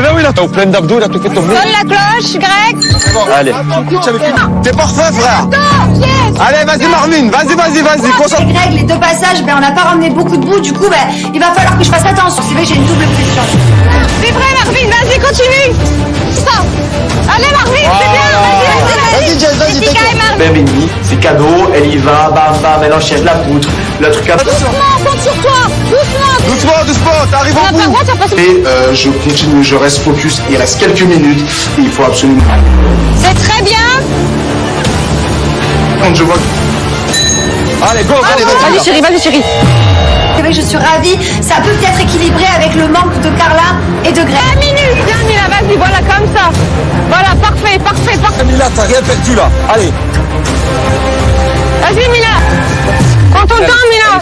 ben oui, là, t'as plein d'abdos, il a tout fait tomber. Sonne la cloche, Greg. Allez. T'es parfait, frère. Allez, vas-y, Marvin, vas-y, concentre. Greg, les deux passages, ben, on n'a pas ramené beaucoup de bout, du coup, ben, il va falloir que je fasse attention. C'est vrai que j'ai une double pression. C'est vrai, Marvin, vas-y, continue. Ça. Allez, Marvin, c'est bien. Vas-y, Jess, vas-y, Marvin. Même ennemi, c'est cadeau, elle y va, bam, bam, elle enchaîne la poutre, le truc à... Doucement, compte sur toi. Doucement, t'arrives au bout. Et je continue, je reste focus, il reste quelques minutes, il faut absolument... C'est très bien. Quand je vois... Allez, go, allez, Vas-y, chérie. C'est vrai que je suis ravie. Ça peut peut-être équilibrer avec le manque de Carla et de Greg. 1 minute. Viens, Mila, vas-y, voilà, comme ça. Voilà, parfait. Mila, t'as rien perdu, là. Allez. Vas-y, Mila. Prends ton temps, Mila.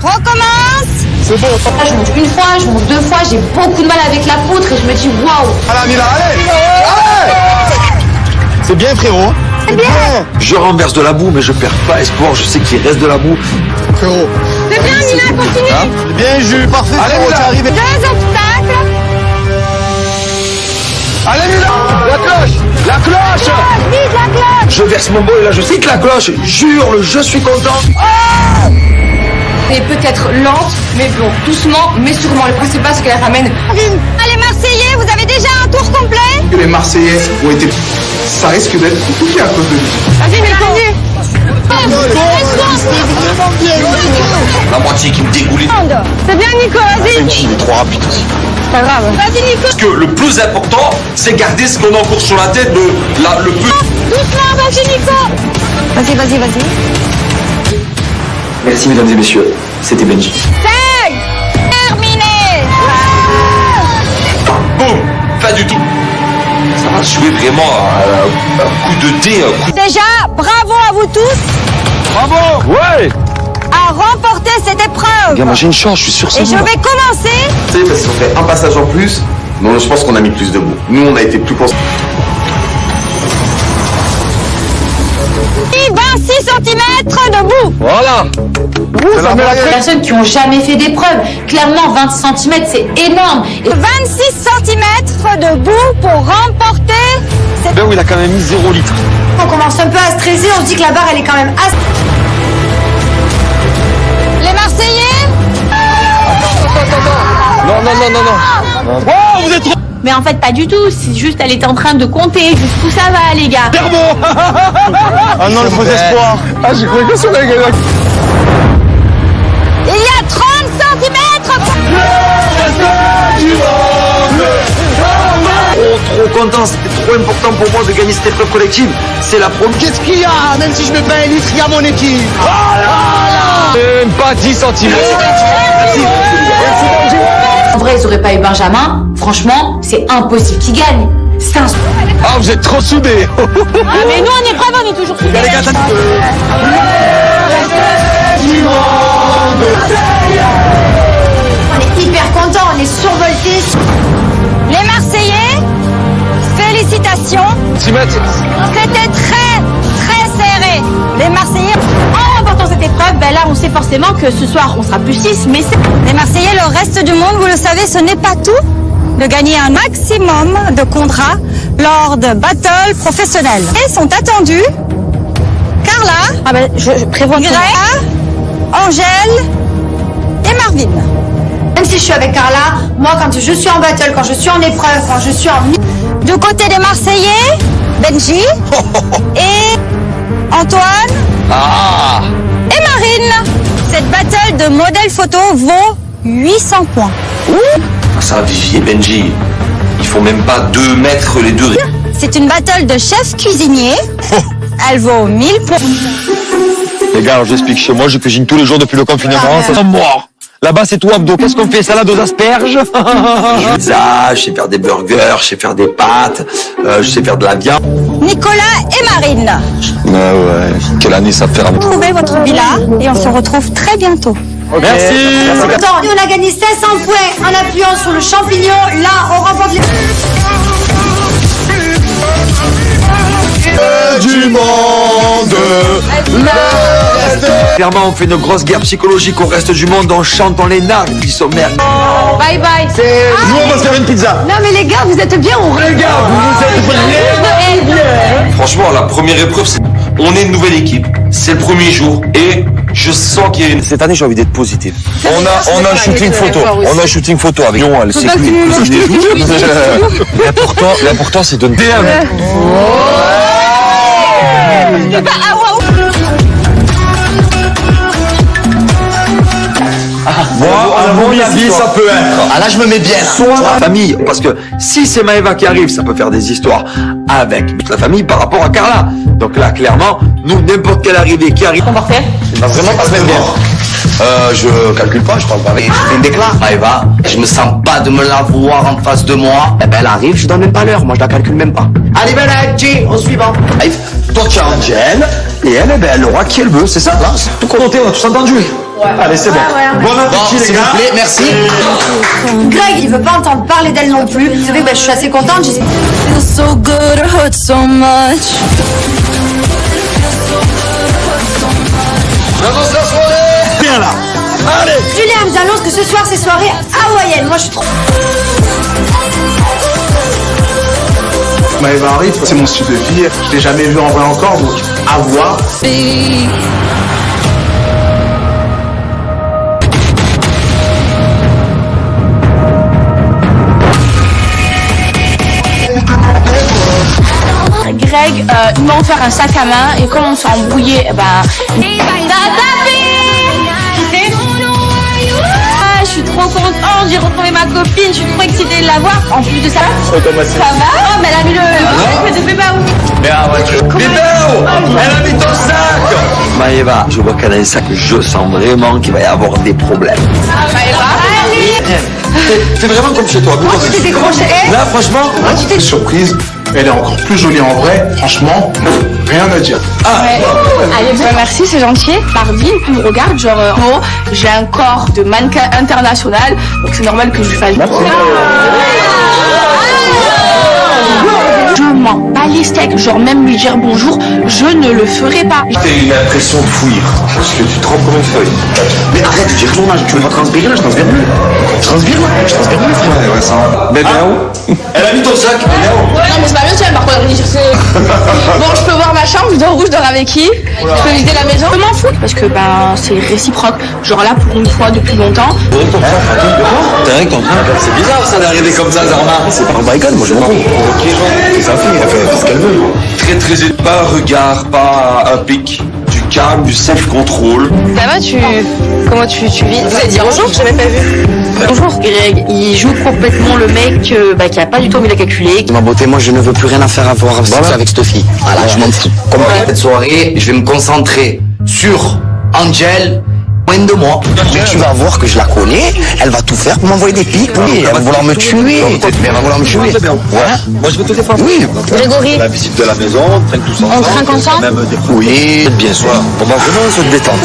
Recommence. C'est bon. Je monte une fois, je monte deux fois. J'ai beaucoup de mal avec la poutre et je me dis waouh. Allez, Mila, allez. C'est bien, frérot. C'est bien. Je renverse de la boue, mais je perds pas espoir. Je sais qu'il reste de la boue. Frérot. C'est bien, Mila, continue. C'est bien, Jules, parfait. Allez, Mila, t'es arrivé. 2 obstacles. Allez, Mila. La cloche. Vite, la cloche. Je verse mon bol et là, je cite la cloche. Jure, je suis content. Elle est peut-être lente, mais bon, doucement, mais sûrement. Le principal, c'est qu'elle ramène. Allez, Marseillais, vous avez déjà un tour complet. Les Marseillais ont été... Ça risque d'être compliqué à cause de lui. Vas-y, Nico. La moitié qui me dégouline. C'est bien, Nico, vas-y. Il est trop rapide aussi. Pas grave. Vas-y, Nico. Parce que le plus important, c'est garder ce qu'on a encore sur la tête, le plus... Doucement, vas-y, Nico. Vas-y. Merci, mesdames et messieurs. C'était Benji. 5. Terminé. Boum. Pas du tout. Ça va jouer vraiment un coup de dé, un coup de... Déjà, bravo à vous tous Bravo. Ouais. à remporter cette épreuve. Gars, moi j'ai une chance, je suis sûr que c'est Et je bon. vais commencer. Tu sais, parce qu'on fait un passage en plus, mais je pense qu'on a mis plus de bout. Nous, on a été plus concentrés. 26 cm debout. Voilà. Ça met la Les personnes qui n'ont jamais fait d'épreuve, clairement 20 cm c'est énorme. Et 26 cm debout pour remporter cette... Ben oui, il a quand même mis 0 litre. On commence un peu à stresser, on se dit que la barre elle est quand même assez... Les Marseillais. Non. Oh, vous êtes trop... Mais en fait pas du tout, c'est juste elle était en train de compter jusqu'où ça va les gars. Bon. Ah non, le faux espoir. Ah, j'ai cru que ça allait gagner. Il y a 30 cm. Trop content, c'était trop important pour moi de gagner cette épreuve collective. C'est la première. Qu'est-ce qu'il y a? Même si je mets pas un litre, il y a mon équipe. Même pas 10 cm. En vrai ils auraient pas eu Benjamin, franchement c'est impossible qu'il gagne. C'est un... Ah, vous êtes trop soudés. Ah mais nous en épreuve on est toujours soudés. Les gars, On est hyper contents, on est survoltés. Les Marseillais, félicitations. C'était très serré. Les Marseillais, En remportant cette épreuve, ben là on sait forcément que ce soir on sera plus 6, mais c'est... les Marseillais, le reste du monde, vous le savez, ce n'est pas tout. De gagner un maximum de contrats lors de battles professionnels. Et sont attendus Carla, Ah ben je prévois que... Greg, Angèle et Marvin. Même si je suis avec Carla, moi quand je suis en battle, quand je suis en épreuve, quand je suis en... Du côté des Marseillais, Benji et Antoine et Marine. Cette battle de modèle photo vaut 800 points. Ça, Vivi et Benji, ils font même pas 2 mètres les deux. C'est une battle de chef cuisinier. Elle vaut 1000 points. Les gars, alors j'explique, chez moi, je cuisine tous les jours depuis le confinement. Ça sent mort. Là-bas, c'est tout abdos. Qu'est-ce qu'on fait? Salade aux asperges? Pizza, je sais faire des burgers, je sais faire des pâtes, je sais faire de la viande. Nicolas et Marine. Ouais. Quelle année ça fait? Trouvez votre villa et on se retrouve très bientôt. Merci. On a gagné 500 points en appuyant sur le champignon. Là, on remporte les... Du monde, le reste Clairement, on fait une grosse guerre psychologique au reste du monde, on chante, on les nargue, ils sont merde. Bye bye. Nous, on va se faire une pizza. Non mais les gars, vous êtes bien ou rien? Franchement, la première épreuve, c'est on est une nouvelle équipe. C'est le premier jour et je sens qu'il y a une... Cette année, j'ai envie d'être positif. On a un shooting photo. On a un shooting photo avec nous, elle sait que l'important, c'est de DM. Moi, à mon avis, ça peut être. Ah là, je me mets bien. Soit la famille, parce que si c'est Maëva qui arrive, ça peut faire des histoires avec toute la famille par rapport à Carla. Donc là, clairement, nous, n'importe quelle arrivée qui arrive, On va refaire. Il va vraiment pas se mettre bien. Je calcule pas, je parle pas avec. Je fais une déclare. Maëva, je me sens pas de me la voir en face de moi. Eh ben, elle arrive, je donne même pas l'heure. Moi, je la calcule même pas. Allez, Benji, au suivant. Allez, toi, tu as Angel. Et elle, eh ben, elle aura qui elle veut, c'est ça, là? Tout connoté, on a tous entendu. Allez, c'est bon. Bon appétit, les gars. S'il vous plaît, merci. Greg, il veut pas entendre parler d'elle non plus. Vous savez, je suis assez contente. So good, it hurts so much. Viens là. Allez. Julien nous annonce que ce soir c'est soirée hawaïenne. Moi je suis trop... Maëva arrive, c'est mon style de vie. Je l'ai jamais vu en vrai encore, donc à voir. Greg, ils m'ont offert un sac à main et comme on s'est embrouillé, je suis trop contente, j'ai retrouvé ma copine, je suis trop excitée de la voir. En plus de ça, ça va. Oh, mais elle a mis le de Bébao. Bébao, elle a mis ton sac. Maëva, je vois qu'elle a un sac, je sens vraiment qu'il va y avoir des problèmes. C'est vraiment comme chez toi. Tu t'es décroché. Là, franchement, J'étais surprise. Elle est encore plus jolie en vrai. Franchement, rien à dire. Allez, merci, c'est gentil. Mardi, il me regarde, genre, oh, j'ai un corps de mannequin international, donc c'est normal que je lui fasse. Je m'en bats les steaks, genre même lui dire bonjour, je ne le ferai pas. T'as eu l'impression de fouillir parce que tu trempes comme une feuille. Mais arrête, je dis retournage. Tu veux pas transpirer là? Je transpire plus. Je transpire là. Je transpire plus, frère. Ouais, ça va. Bébao, elle a mis ton sac. Non mais c'est pas bien, tu vas par contre aller chercher. Bon, je peux voir ma chambre, je dors où, je dors avec qui? Je peux visiter la maison. Je m'en fous parce que ben c'est réciproque. Genre là pour une fois depuis longtemps. t'as rien comme ça. C'est bizarre ça d'arriver comme ça, Zarma. C'est pas un baïkon, moi je m'en fous. C'est sa fille, elle fait ce qu'elle veut. Très très pas un regard, pas un pic, du calme, du self-control. Ça va, comment tu vis? Vous allez dire bonjour, je t'ai même pas vu. Bonjour Greg, il joue complètement le mec qui a pas du tout envie de calculer. Ma beauté, moi je ne veux plus rien à faire à voir avec cette fille. Voilà, je m'en fous. Comme cette soirée, je vais me concentrer sur Angel. Moins de moi. Mais tu vas voir que je la connais, elle va tout faire pour m'envoyer des pics. Oui, elle va vouloir me tuer. Mais elle va vouloir me tuer. Moi, je vais te défendre. Oui. Grégory, La visite de la maison, on trinque tous ensemble. on trinque ensemble? Même des Oui. bien sûr. On va vraiment se détendre.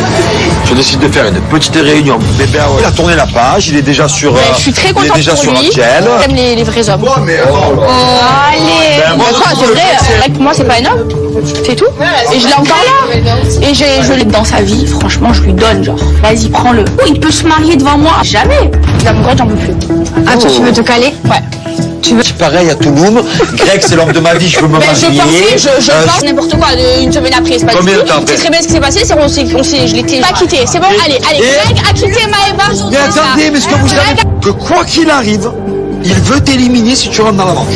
Je décide de faire une petite réunion. Bébé, il a tourné la page, il est déjà sur. Je suis très il est contente déjà pour sur lui. Angel. J'aime les vrais hommes. Mais Allez, moi, quoi, c'est vrai, Greg, pour moi c'est pas un homme, c'est tout. Et je l'ai encore là. Et je l'ai dans sa vie, franchement je lui donne genre, vas-y prends-le. Oh, il peut se marier devant moi, jamais. D'amour, j'en peux plus. Ah, toi tu veux te caler? Ouais. C'est pareil à Toulouse. Greg, c'est l'homme de ma vie, je veux me Ben, je marier. pensais, je pense n'importe quoi, une semaine après, c'est pas Combien du de temps tout. après C'est très bien ce qui s'est passé, je l'étais pas quitté. C'est bon, allez, Greg a quitté Maëva. Mais attendez, mais ce que vous savez, que quoi qu'il arrive, il veut t'éliminer si tu rentres dans la manche.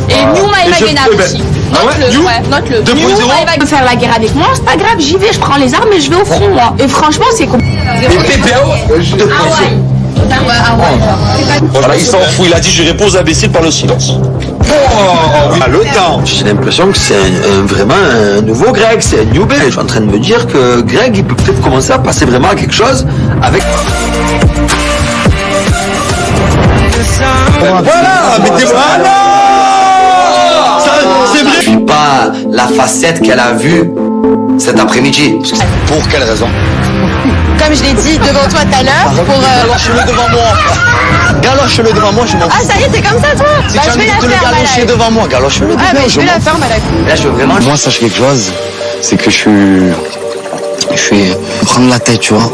Et New Maëva Guénard eh ben, aussi. ah ouais, Note-le, New ouais, note-le. 2.0. New Maëva veut faire la guerre avec moi, c'est pas grave, j'y vais, je prends les armes et je vais au front, moi. Et franchement, c'est comme... Et Bébéo, Voilà, il s'en fout, il a dit je réponds aux imbéciles par le silence. le temps. J'ai l'impression que c'est vraiment un nouveau Greg, c'est un new Greg. Je suis en train de me dire que Greg, il peut peut-être commencer à passer vraiment à quelque chose avec... Voilà, mais voilà. C'est vrai. Je suis pas la facette qu'elle a vue cet après-midi. Pour quelle raison? Comme je l'ai dit devant toi tout à l'heure, pour... Galoche-le devant moi. Galoche-le devant moi, je m'en fous. Ah, ça y est, t'es comme ça, toi? Si Bah, tu as je envie vais de la te le faire, galocher Malak. devant moi, galoche-le devant Ah, moi. mais je vais la faire, Malak. Là, je veux vraiment... Moi, sache quelque chose, c'est que je suis je vais prendre la tête, tu vois.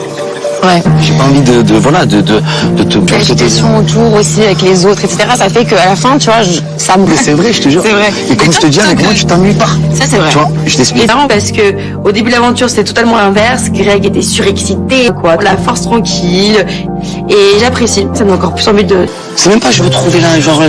Ouais. J'ai pas envie de te... L'agitation autour aussi avec les autres, etc. Ça fait qu'à la fin, tu vois, ça me... Mais c'est vrai, je te jure. C'est vrai. Et comme je te dis, avec moi, tu t'ennuies pas. Ça, c'est vrai. Tu vois, je t'explique. C'est marrant parce que au début de l'aventure, c'était totalement l'inverse. Greg était surexcité, quoi. La force tranquille. Et j'apprécie. Ça me donne encore plus envie de... C'est même pas je veux trouver là, genre...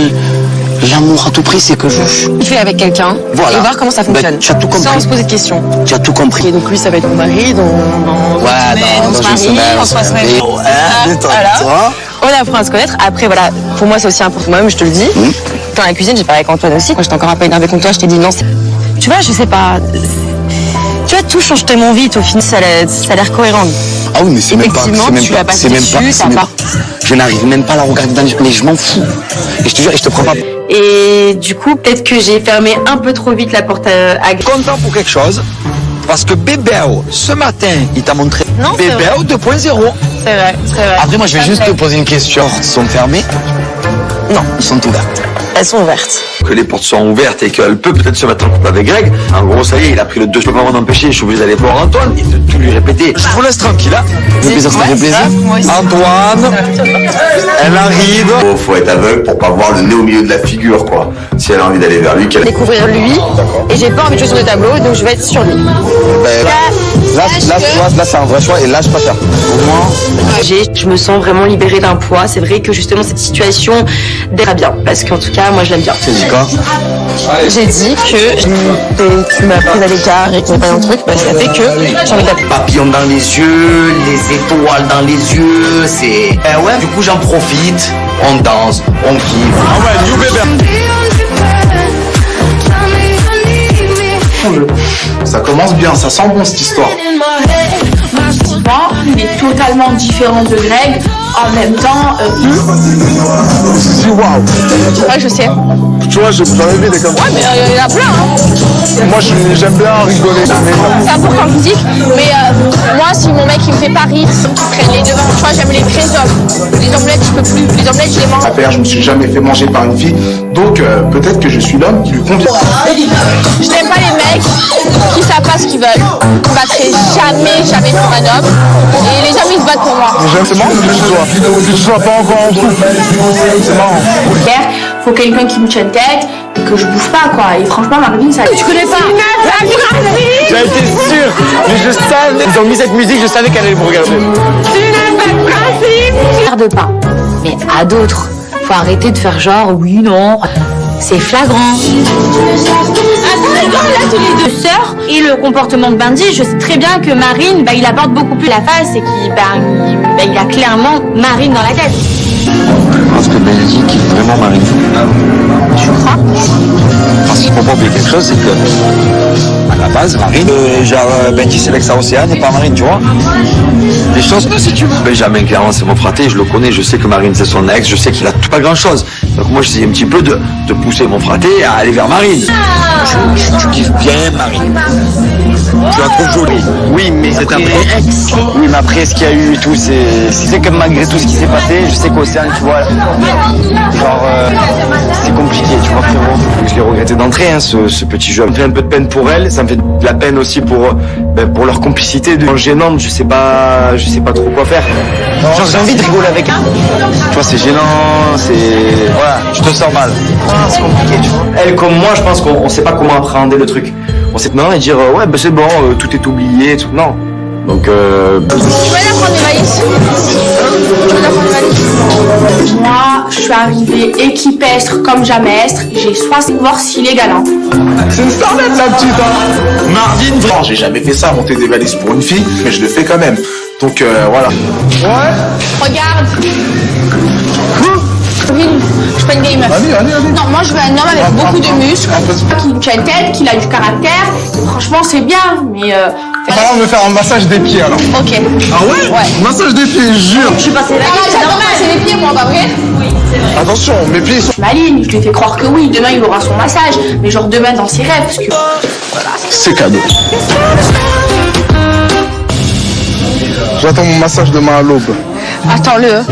L'amour à tout prix, c'est que je... Il fait avec quelqu'un Voilà. et voir comment ça fonctionne. Ben, tu as tout compris. Sans se poser de questions. Tu as tout compris. Et donc lui, ça va être mon mari dans dans une semaine, dans 3 semaines. Voilà. On apprend à se connaître. Après, voilà, pour moi, c'est aussi important. Moi-même, je te le dis. Dans la cuisine, j'ai parlé avec Antoine aussi. Quand j'étais encore un peu énervée contre toi, je t'ai dit non. Tu vois, je sais pas. Tu vois, tout change tellement vite. Au final, ça a l'air cohérent. Ah oui, mais c'est même pas... Effectivement, tu l'as pas dessus, ça part. Je n'arrive même pas à la regarder dans les yeux, mais je m'en fous. Et je te jure, et je te prends pas... Et du coup, peut-être que j'ai fermé un peu trop vite la porte à Greg. Content pour quelque chose, parce que Bébéo, ce matin, il t'a montré Non, c'est Bébéo 2.0. C'est vrai, c'est vrai. Après, moi, je vais juste te poser une question. Ils sont fermés? Non. Ils sont ouvertes. Elles sont ouvertes. Que les portes sont ouvertes et qu'elle peut peut-être se mettre en couple avec Greg. En gros, ça y est, il a pris le 2, je peux pas m'en empêcher, je suis obligé d'aller voir Antoine et de tout lui répéter. Je vous laisse tranquille, hein. Ça fait plaisir. Antoine, elle arrive. Faut être aveugle pour pas voir le nez au milieu de la figure, quoi. Si elle a envie d'aller vers lui, qu'elle... Découvrir lui, et j'ai pas envie de jouer sur le tableau, donc je vais être sur lui. Là, c'est un vrai choix, et là, je préfère. Au moins... Je me sens vraiment libérée d'un poids. C'est vrai que justement cette situation d'être bien, parce qu'en tout cas moi je l'aime bien. Tu dis quoi? J'ai dit que tu m'as pris à l'écart et qu'il n'y a pas un truc, bah, ça fait que j'ai envie d'appeler. Papillons dans les yeux, les étoiles dans les yeux, c'est... ouais, du coup j'en profite, on danse, on kiffe. Ah ouais, New Bébé. Ça commence bien, ça sent bon cette histoire. Il est totalement différent de Greg. En même temps, Waouh. ouais, je sais. Tu vois, j'en ai vu des comme ça. Ouais, mais il y en a plein. Hein. Moi, j'aime bien rigoler. C'est important physique, mais moi, si mon mec il me fait pas rire, qui traîne les devants, tu vois, j'aime les vrais hommes. Les omelettes, je peux plus. Les omelettes, je les mange. Je me suis jamais fait manger par une fille, donc peut-être que je suis l'homme qui lui convient. Je n'aime pas les mecs qui savent pas ce qu'ils veulent. Je me battrai jamais pour un homme. Et les hommes, ils se battent pour moi. C'est marrant que tu sois pas encore en couple. C'est marrant. Faut quelqu'un qui me tienne tête et que je bouge pas, quoi. Et franchement, Marvin, ça... Tu connais pas? J'ai été sûr, mais je savais. Ils ont mis cette musique, je savais qu'elle allait me regarder. Regarde pas. Mais à d'autres, faut arrêter de faire genre oui, non. C'est flagrant. Là, tous les deux sœurs et le comportement de Benji, je sais très bien que Marine, il aborde beaucoup plus la face et qu'il il a clairement Marine dans la tête. Je pense que Benji kiffe vraiment Marine. Tu crois? Parce qu'il faut pas oublier quelque chose, c'est que à la base, Marine, Benji c'est l'ex-Océane et pas Marine, tu vois. Les choses, si tu veux. Benjamin, clairement, c'est mon fraté, je le connais, je sais que Marine c'est son ex, je sais qu'il a pas grand chose. Donc moi j'essaie un petit peu de pousser mon fraté à aller vers Marine. Tu kiffes bien Marine. Tu la trouves jolie. Oui, mais c'est un ex. Oui, mais après, ce qu'il y a eu et tout, c'est que malgré tout ce qui s'est passé, je sais qu'Océane, tu vois, genre, c'est compliqué, tu vois, frérot. Je l'ai regretté d'entrée, hein, ce petit jeu. Ça me fait un peu de peine pour elle, ça me fait de la peine aussi pour leur complicité gênante, je sais pas trop quoi faire. Genre, j'ai envie de rigoler avec elle. Tu vois, c'est gênant, voilà, je te sens mal. C'est compliqué, tu vois. Elle, comme moi, je pense qu'on sait pas comment appréhender le truc. On sait non et dire ouais c'est bon, tout est oublié et tout. Non. Donc Tu veux la prendre les valises? Tu veux la prendre les valises? Moi, je suis arrivée équipestre comme jamais estre. J'ai 60 divorces illégales. Hein. C'est une starlette la petite, hein. Marvin, vraiment, j'ai jamais fait ça, monter des valises pour une fille, mais je le fais quand même. Donc voilà. Ouais. Regarde. Je prends une vieille meuf. Allez. Non, moi je veux un homme avec beaucoup de muscles, qui me tient tête, qui a du caractère. Franchement, c'est bien, mais. On va faire un massage des pieds alors. Ok. Ah ouais? Ouais. Massage des pieds, jure. Je suis passée là. J'adore masser les pieds, moi, pas vrai? Oui, c'est vrai. Attention, mes pieds sont... Maline, je lui ai fait croire que oui, demain il aura son massage, mais genre demain dans ses rêves, parce que. Voilà. C'est cadeau. J'attends mon massage demain à l'aube. Attends-le.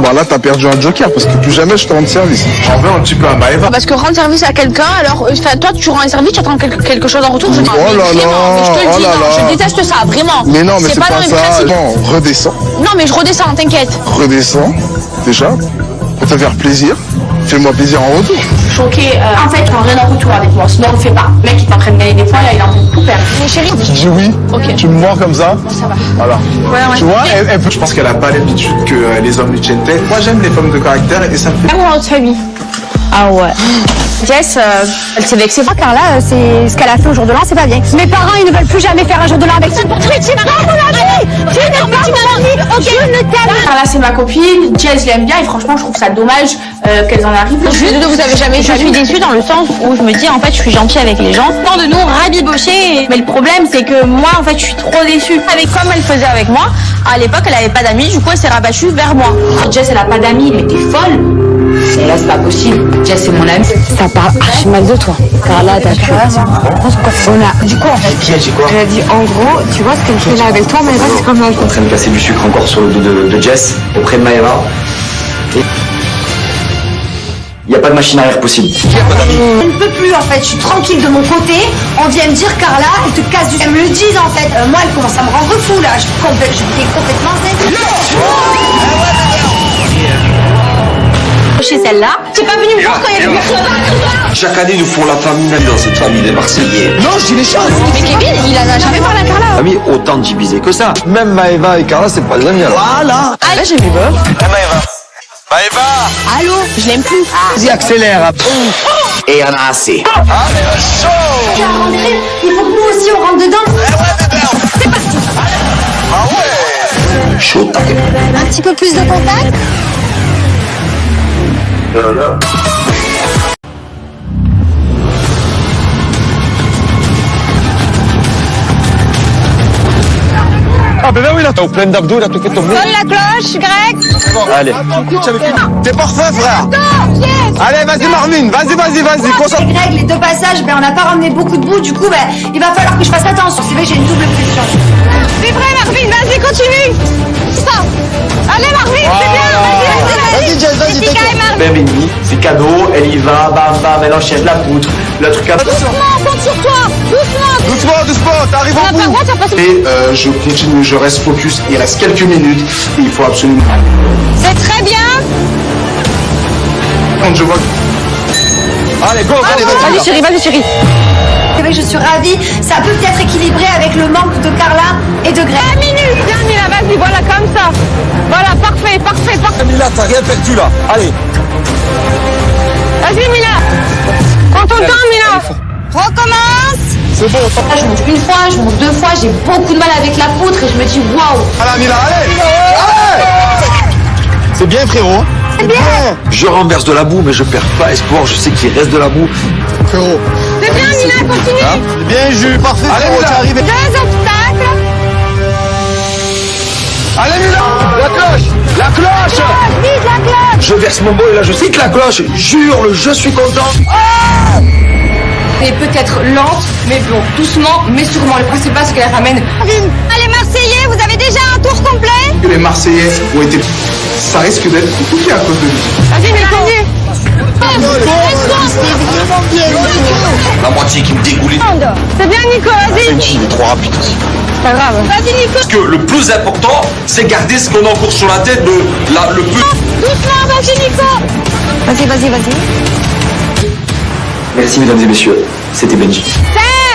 Bah là, t'as perdu un joker parce que plus jamais je te rends service. J'en veux un petit peu à Maëva. Parce que rendre service à quelqu'un, alors toi tu rends un service, tu attends quelque chose en retour. Je dis, Oh là mais là, vraiment, mais je te le oh dis, là non, là. je déteste ça, vraiment. Mais non, mais c'est pas dans mes ça. principes. Non, redescends. Non, mais je redescends, t'inquiète. Redescends, déjà, pour te faire plaisir. Fais-moi plaisir en retour. Choqué. En fait, prends rien en retour avec moi, sinon on le fait pas. Le mec, il est en train de gagner des points, là, il est en train de tout perdre. Mais chérie, Je dis oui. Ok. Tu me vois comme ça. ça va. Voilà. Ouais. Tu vois, je pense qu'elle a pas l'habitude que les hommes lui tiennent tête. Moi, j'aime les femmes de caractère et ça me fait. Amour en haute famille. Ah ouais. Jess, elle s'est vexée. Carla, c'est ce qu'elle a fait au jour de l'an, c'est pas bien. Mes parents, ils ne veulent plus jamais faire un jour de l'an avec ça. Pour tuer, tu m'as dit. Tu n'es pas mon ami. Ok, je ne t'aime. Carla, c'est ma copine. Jess l'aime bien et franchement, je trouve ça dommage qu'elles en arrivent. Vous avez jamais Je suis déçue dans le sens où je me dis en fait je suis gentille avec les gens. Tant de nous rabibocher. Mais le problème c'est que moi en fait je suis trop déçue. Avec comme elle faisait avec moi, à l'époque elle avait pas d'amis, du coup elle s'est rabattue vers moi. Jess, elle a pas d'amis, mais t'es folle. Et là, c'est pas possible. Jess, c'est mon ami. Ça parle archi mal de toi. Carla, d'accord. Du coup, en fait, elle a dit en gros, tu vois ce qu'elle fait là avec toi, Maëva, c'est comme elle. En train de casser du sucre encore sur le dos de Jess, auprès de Maëva. Il n'y a pas de machine arrière possible. Je ne peux plus en fait, je suis tranquille de mon côté. On vient me dire Carla, elle te casse du. Elle me le disent en fait. Moi, elle commence à me rendre fou là. Je suis complètement zen. Chez celle-là, t'es pas venu me voir quand il y avait Chaque année, nous font la famille, même dans cette famille des Marseillais. Non, je dis les choses. Mais Kevin, il en a jamais parlé à Carla. Famille autant divisée que ça. Même Maëva et Carla, c'est pas des amis alors. Voilà. Ah, là, j'ai vu bof. Allô, je l'aime plus. Vas-y, accélère. Et il y en a assez. Tu vas rentrer. Il faut que nous aussi on rentre dedans. Chaud, taquet. Un petit peu plus de contact. Ah ben là oui, là, t'as plein d'abdos, là, tout fait tomber. Sonne la cloche, Greg. Allez. T'es parfait, frère. Allez, vas-y, Marvin. Vas-y, concentre. Greg, les deux passages, ben on n'a pas ramené beaucoup de boue. Du coup, ben il va falloir que je fasse attention. C'est vrai que j'ai une double pression. C'est vrai, Marvin. Vas-y, continue. Ça. Allez, Marvin, c'est bien. Vas-y, Jess, vas-y, C'est quand même Marvin. Même ennemi, c'est cadeau, elle y va, bam, bam, elle enchaîne la poutre, le truc à... Doucement, on compte sur toi. Doucement, t'arrives au bout. Et je continue, je reste focus. Il reste quelques minutes. Il faut absolument. C'est très bien. Quand je vois. Allez, go, allez, Vas-y, chérie, vas-y, chérie. C'est vrai que je suis ravie. Ça peut peut-être équilibrer avec le manque de Carla et de Greg. 1 minute. Viens, Mila, vas-y, voilà, comme ça. Voilà, parfait. Mila, t'as rien perdu là. Allez. Vas-y, Mila. Prends ton temps, Mila. Recommence. C'est bon. Là, je monte une fois, je monte deux fois, j'ai beaucoup de mal avec la poutre et je me dis waouh. Allez, Mila, allez. C'est bien, frérot. C'est bien. Je renverse de la boue, mais je perds pas espoir. Je sais qu'il reste de la boue. Frérot. C'est bien, Mila, continue. C'est bien, Jules. Parfait, frérot. T'es arrivé. 2 obstacles. Allez, Mila. La cloche. Vite la cloche. Je verse mon bol et là, je sais que la cloche. Jure, je suis content. Elle est peut-être lente, mais bon, doucement, mais sûrement. Le principal, c'est qu'elle ramène. Allez, Marseillais, vous avez déjà un tour complet. Que les Marseillais ont été. Ça risque d'être compliqué à cause de lui. Vas-y, Nico. La moitié qui me dégouline. C'est bien, Nico, vas-y. Il est trop rapide aussi. C'est pas grave. Vas-y, Nico. Parce que le plus important, c'est garder ce qu'on a encore sur la tête, le plus. Doucement, vas-y, Nico. Vas-y. Merci, mesdames et messieurs, c'était Benji.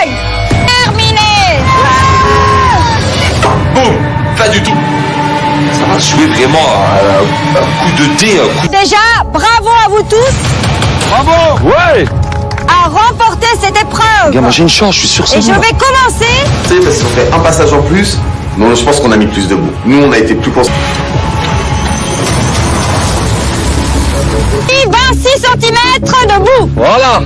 5. Terminé. Boum, pas du tout. Ça va jouer vraiment un coup de dé, un coup Déjà, bravo à vous tous Bravo. Ouais. à remporter cette épreuve. Regarde, moi j'ai une chance, je suis sûr que c'est Et je bon. vais commencer. Tu sais, parce qu'on fait un passage en plus, mais je pense qu'on a mis plus de bout. Nous, on a été plus concentrés. 26 cm de boue. Voilà.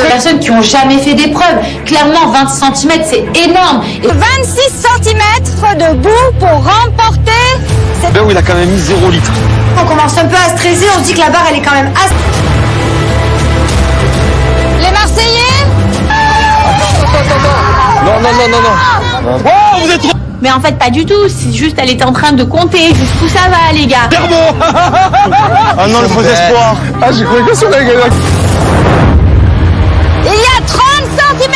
Les personnes qui ont jamais fait d'épreuve, clairement 20 cm c'est énorme. Et 26 cm de boue pour remporter cette... Ben oui, il a quand même mis 0 litre. On commence un peu à stresser, on se dit que la barre elle est quand même assez... Les Marseillais. Non. Oh, vous êtes trop... Mais en fait, pas du tout. C'est juste, elle était en train de compter jusqu'où ça va, les gars. Ah non, le faux espoir. Ah, j'ai cru que sur la gueule. Il y a 30 cm.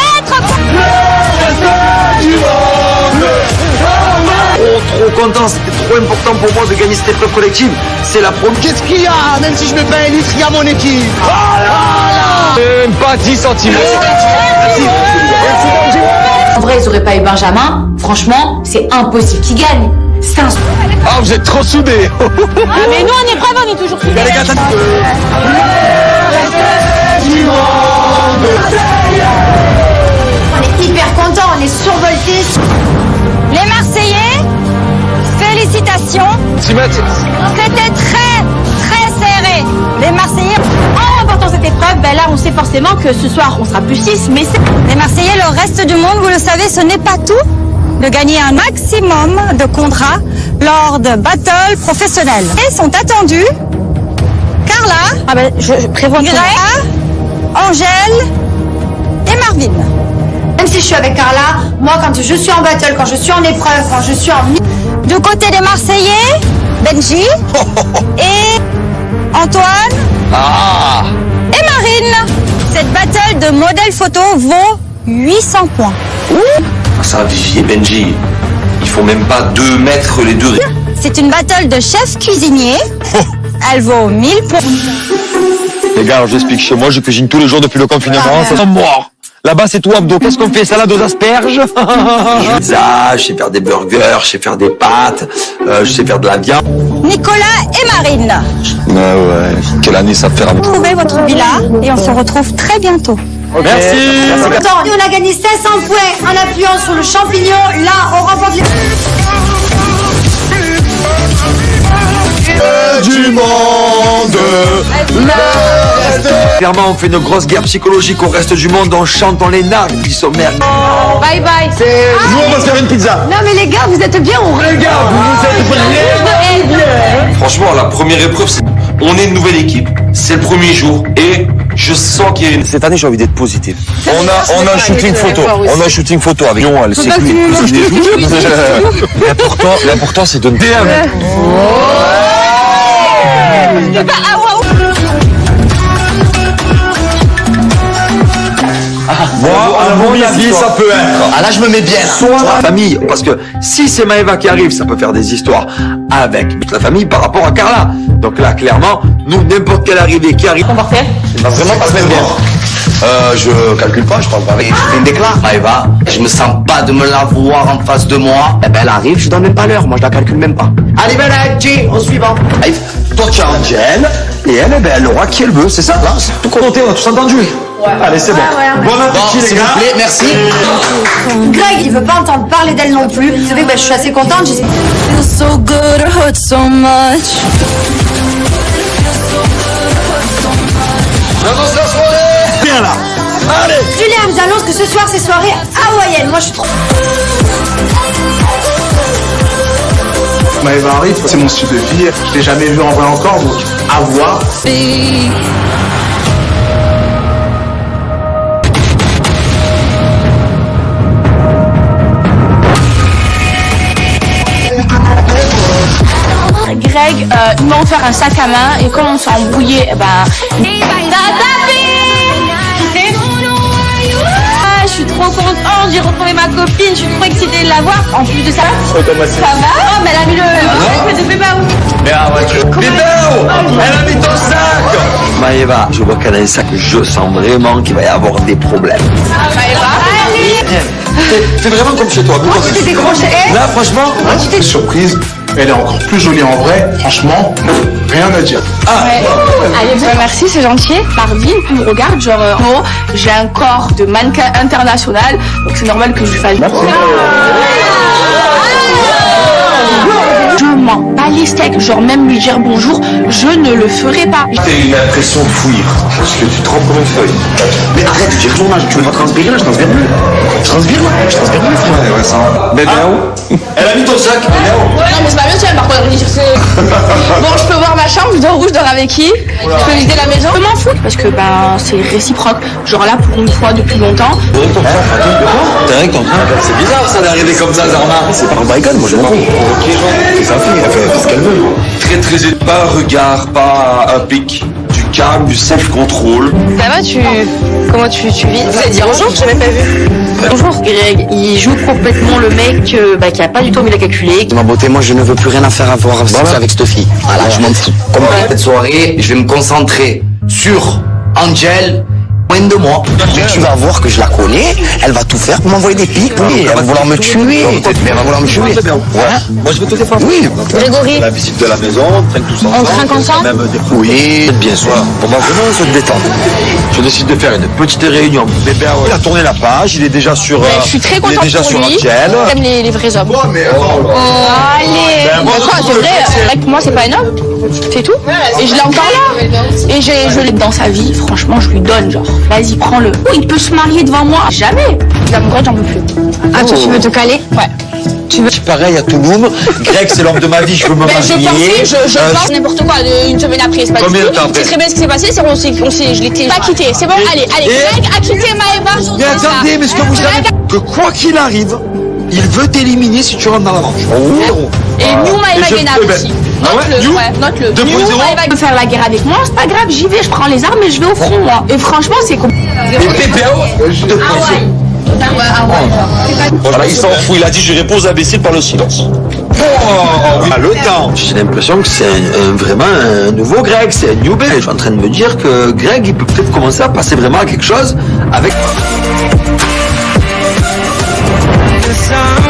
Trop content, c'était trop important pour moi de gagner cette épreuve collective. C'est la première. Qu'est-ce qu'il y a? Même si je me paye un litre, il y a mon équipe. Même pas 10 cm. En vrai, ils auraient pas eu Benjamin. Franchement, c'est impossible qu'ils gagnent. C'est un... Ah, vous êtes trop soudés. Ah, mais nous, en épreuve, on est toujours soudés. Les gars, On est hyper contents, on est survoltés. Les Marseillais, félicitations. C'était très, très serré. Les Marseillais, En remportant cette épreuve, ben là, on sait forcément que ce soir, on sera plus 6, mais c'est... les Marseillais, le reste du monde, vous le savez, ce n'est pas tout. De gagner un maximum de contrats lors de battles professionnels. Et sont attendus Carla, Ah ben, je prévois que... Greg, Angèle et Marvin. Même si je suis avec Carla, moi quand je suis en battle, quand je suis en épreuve, quand je suis en... Du côté des Marseillais, Benji et Antoine et Marine. Cette battle de modèle photo vaut 800 points. Ça, Vivi et Benji, il faut même pas 2 mètres les deux. C'est une battle de chef cuisinier. Elle vaut 1000 points. Les gars, alors j'explique. Chez moi, je cuisine tous les jours depuis le confinement. Ça sent mort. Là-bas, c'est tout abdos. Qu'est-ce qu'on fait? Salade aux asperges. Je sais faire des burgers, je sais faire des pâtes, je sais faire de la viande. Nicolas et Marine. Ouais. Quelle année ça fait? Trouvez votre villa et on se retrouve très bientôt. Merci. Attends, on a gagné 500 points en appuyant sur le champignon. Là, on remporte les... Du monde. Clairement, on fait une grosse guerre psychologique au reste du monde. On chante, on les nargue. Ils sont merdes. Bye bye. Nous, on va se faire une pizza. Non mais les gars, vous êtes bien ou Les gars, vous êtes vraiment bien. Franchement, la première épreuve, on est une nouvelle équipe. C'est le premier jour et je sens qu'il y a une... Cette année, j'ai envie d'être positif. On a un shooting photo. On a un shooting photo avec Lyon. Elle sait L'important, c'est de DM. Moi, à mon avis, ça peut être. Ah là, je me mets bien. Là. Soit la famille, parce que si c'est Maëva qui arrive, ça peut faire des histoires avec toute la famille par rapport à Carla. Donc là, clairement, nous, n'importe quelle arrivée qui arrive, On va vraiment pas se mettre bien. Je calcule pas, je parle pas. Je fais une déclat. Maëva, je me sens pas de me la voir en face de moi. Eh ben, elle arrive, je donne même pas l'heure. Moi, je la calcule même pas. Allez, Benji, au suivant. arrive. Toi, tu as Angèle, et elle, elle aura qui elle veut, c'est ça? Là, c'est tout compté, on a tous entendu. Allez, c'est bon. Bon appétit, les S'il gars. vous plaît, merci. Greg, il veut pas entendre parler d'elle non plus. Vous savez, je suis assez contente. Je feel so good, it hurts so much. Viens là. Allez. Julien vous annonce que ce soir, c'est soirée hawaïenne. Moi, je suis trop... Maëva arrive, c'est mon style de vie. Je l'ai jamais vu en vrai encore, donc à voir. Greg, ils m'ont offert un sac à main et quand on s'est embrouillé, je suis trop contente, j'ai retrouvé ma copine, je suis trop excitée de la voir. En plus de ça, ça va? Oh, mais elle a mis le sac de Bébao. Elle a mis ton sac. Maëva, je vois qu'elle a un sac, je sens vraiment qu'il va y avoir des problèmes. Fais vraiment comme chez toi. Là, franchement, Surprise, elle est encore plus jolie en vrai. Franchement, rien à dire. Allez, bah, merci, c'est gentil. Marvin, il me regarde, genre, j'ai un corps de mannequin international, donc c'est normal que je lui fasse. Je m'en bats les steaks, genre même lui dire bonjour, je ne le ferai pas. T'as eu l'impression de fouillir, parce que tu trempes comme une feuille. Mais arrête de dire tournage, tu me vas transpirer là, je transpire plus. Je transpire plus, frère. ouais, ça. Mais bien où? Elle a mis ton sac, Non, mais c'est pas bien, tu vas par contre dire c'est. Bon, je peux voir ma chambre, je dors où, je dors avec qui, je peux visiter la maison, je m'en fous parce que c'est réciproque. Genre là pour une fois depuis longtemps. T'es rien contre c'est bizarre ça d'arriver comme ça, Zarma. C'est pas un baïgone, moi je m'en fous. C'est sa fille, elle fait ce qu'elle veut. Très pas un regard, pas un pic. Du calme, du self-control. Ça va, comment tu vis? Vous allez dire bonjour, je t'ai même pas vu. Bonjour. Greg, il joue complètement le mec qui a pas du tout envie de calculer. Ma beauté, moi je ne veux plus rien à faire à voir avec cette fille. Voilà, je m'en fous. Comme cette soirée, je vais me concentrer sur Angel. Moins de moi. Tu vas voir que je la connais, elle va tout faire pour m'envoyer des pics. Oui, elle va vouloir me tuer. Mais elle va vouloir me tuer. Ouais. Moi je vais te défendre. Oui. Grégory, La visite de la maison, on trinque tous ensemble. on trinque ensemble? Même des fois. Oui. Bien sûr. On va vraiment se détendre. Je décide de faire une petite réunion. Bébé, il a tourné la page, il est déjà sur. Je suis très contente il est déjà pour sur lui. Angel. J'aime les vrais hommes. Mais Allez. Ben, moi, Quoi, c'est vrai. Pour moi, c'est pas un homme. C'est tout. Et je l'ai encore là. Et je l'ai dans sa vie. Franchement, je lui donne genre. Vas-y, prends-le. Oh, il peut se marier devant moi. Jamais. L'amoureux, j'en peux plus. Ah, tu veux te caler? Ouais. Pareil à Touloum. Greg, c'est l'homme de ma vie, je veux me marier. Je pense n'importe quoi une semaine après. C'est pas Combien du de temps tout. après C'est très bien ce qui s'est passé. Je l'ai pas quitté. C'est bon. Allez. Greg a quitté Maëva. Mais attendez, mais ce que vous savez, que quoi qu'il arrive, il veut t'éliminer si tu rentres dans la manche. Et New Maëva Guénard aussi. Note-le. New Maëva veut faire la guerre avec moi. C'est pas grave, j'y vais. Je prends les armes et je vais au front, moi. Et franchement, c'est compliqué. Voilà, il s'en fout, il a dit je réponds imbécile par le silence. Le temps. J'ai l'impression que c'est vraiment un nouveau Greg, c'est un new Greg. Je suis en train de me dire que Greg, il peut peut-être commencer à passer vraiment à quelque chose avec.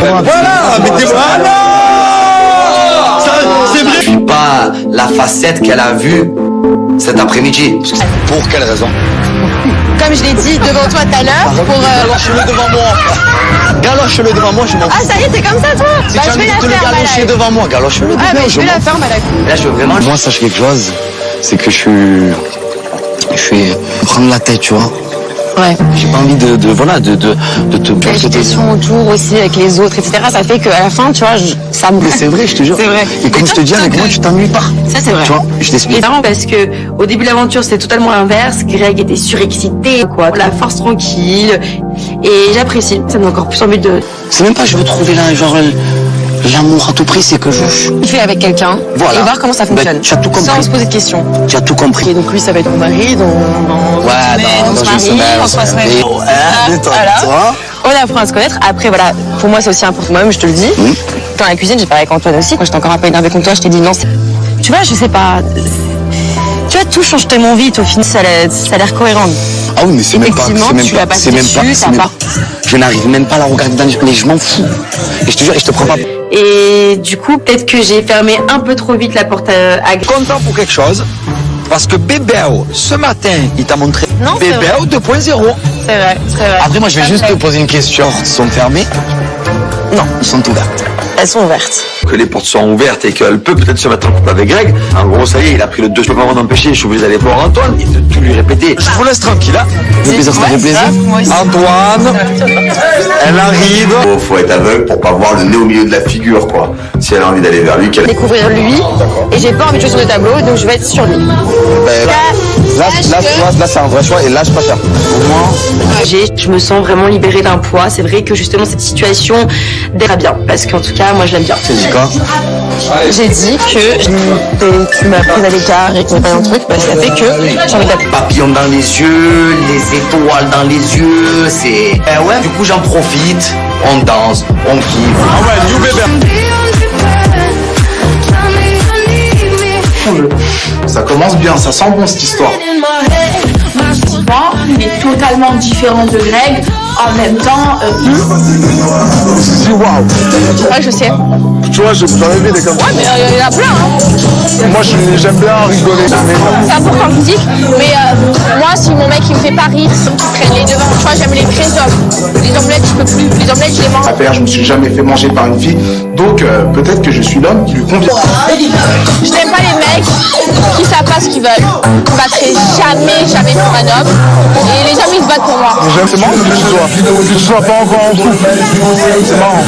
Voilà, mais voilà. C'est vrai. Je suis pas la facette qu'elle a vue cet après-midi. Pour quelle raison? Comme je l'ai dit devant toi tout à l'heure, Galoche-le devant moi. Galoche-le devant moi, je m'en fous. Ah, ça y est, t'es comme ça, toi? Si tu as envie de te le galocher devant moi, galoche-le devant moi. Ah, mais je vais la faire, malade. Là, je veux vraiment. Moi, sache quelque chose, c'est que je suis prendre la tête, tu vois. Ouais. J'ai pas envie de te L'agitation autour aussi avec les autres, etc. Ça fait qu'à la fin, tu vois, ça me. Mais c'est vrai, je te jure. C'est vrai. Et comme je te dis, avec moi, tu t'ennuies pas. Ça, c'est vrai. Tu vois, je t'explique. C'est marrant parce que au début de l'aventure, c'était totalement l'inverse. Greg était surexcité, quoi. La force tranquille. Et j'apprécie. Ça me donne encore plus envie de. C'est même pas je veux trouver là, genre l'amour à tout prix, c'est que je fais avec quelqu'un Voilà. et voir comment ça fonctionne. Ben, tu as tout compris. Sans se poser de questions. Tu as tout compris. Et donc lui, ça va être mon mari dans dans une semaine, on se passe Et- voilà. On apprend à se connaître. Après, voilà, pour moi, c'est aussi important. Moi-même, je te le dis. Dans la cuisine, j'ai parlé avec Antoine aussi. Quand j'étais encore un peu énervée contre toi, je t'ai dit non. Tu vois, je sais pas. Tu vois, tout change tellement vite. Au final, ça a l'air cohérent. Ah oui, mais c'est même pas. Effectivement, tu l'as passé dessus, ça part. Je n'arrive même pas à la regarder dans les yeux, mais je m'en fous. Et je te jure, et je te prends pas. Et du coup, peut-être que j'ai fermé un peu trop vite la porte à Greg. Content pour quelque chose. Parce que Bébéo, ce matin, il t'a montré Non, c'est Bébéo 2.0. C'est vrai. Après, moi, je vais juste te poser une question. Les portes sont fermées? Non, elles sont ouvertes. Elles sont ouvertes. Que les portes sont ouvertes et qu'elle peut peut-être se mettre en couple avec Greg. En gros, ça y est, il a pris le 2. Je peux pas m'en empêcher, je suis obligé d'aller voir Antoine et de tout lui répéter. Je vous laisse tranquille, hein. Ça fait plaisir. Antoine, elle arrive. Faut être aveugle pour pas voir le nez au milieu de la figure, quoi. Si elle a envie d'aller vers lui, qu'elle. Découvrir lui. Et j'ai pas envie de jouer sur le tableau, donc je vais être sur lui. Là, c'est un vrai choix et là, je préfère. Au moins. Je me sens vraiment libérée d'un poids. C'est vrai que justement cette situation d'être bien. Parce qu'en tout cas, moi je l'aime bien. Tu dis quoi? J'ai dit que tu m'as pris à l'écart et que tu m'as pas un truc, bah, ça fait que j'ai envie d'appeler. Papillons dans les yeux, les étoiles dans les yeux, c'est. Ouais, du coup, j'en profite. On danse, on kiffe. Ah ouais, new bébé. Ça commence bien, ça sent bon cette histoire. Il est totalement différent de Greg. En même temps, Waouh. ouais, je sais. Tu vois, j'en ai vu des comme ça. Ouais, mais il y en a plein. Hein. Moi, j'aime bien rigoler. C'est important physique. Mais moi, si mon mec il me fait pas rire, il traîne les devants. Tu vois, j'aime les vrais hommes. Les omelettes, je peux plus. Les omelettes, je les mange. À faire, je me suis jamais fait manger par une fille. Donc, peut-être que je suis l'homme qui lui convient. Je n'aime pas les mecs qui savent pas ce qu'ils veulent. Je me battrai jamais pour un homme. Et les hommes, ils se battent pour moi. C'est marrant que tu sois pas encore en couple. C'est marrant.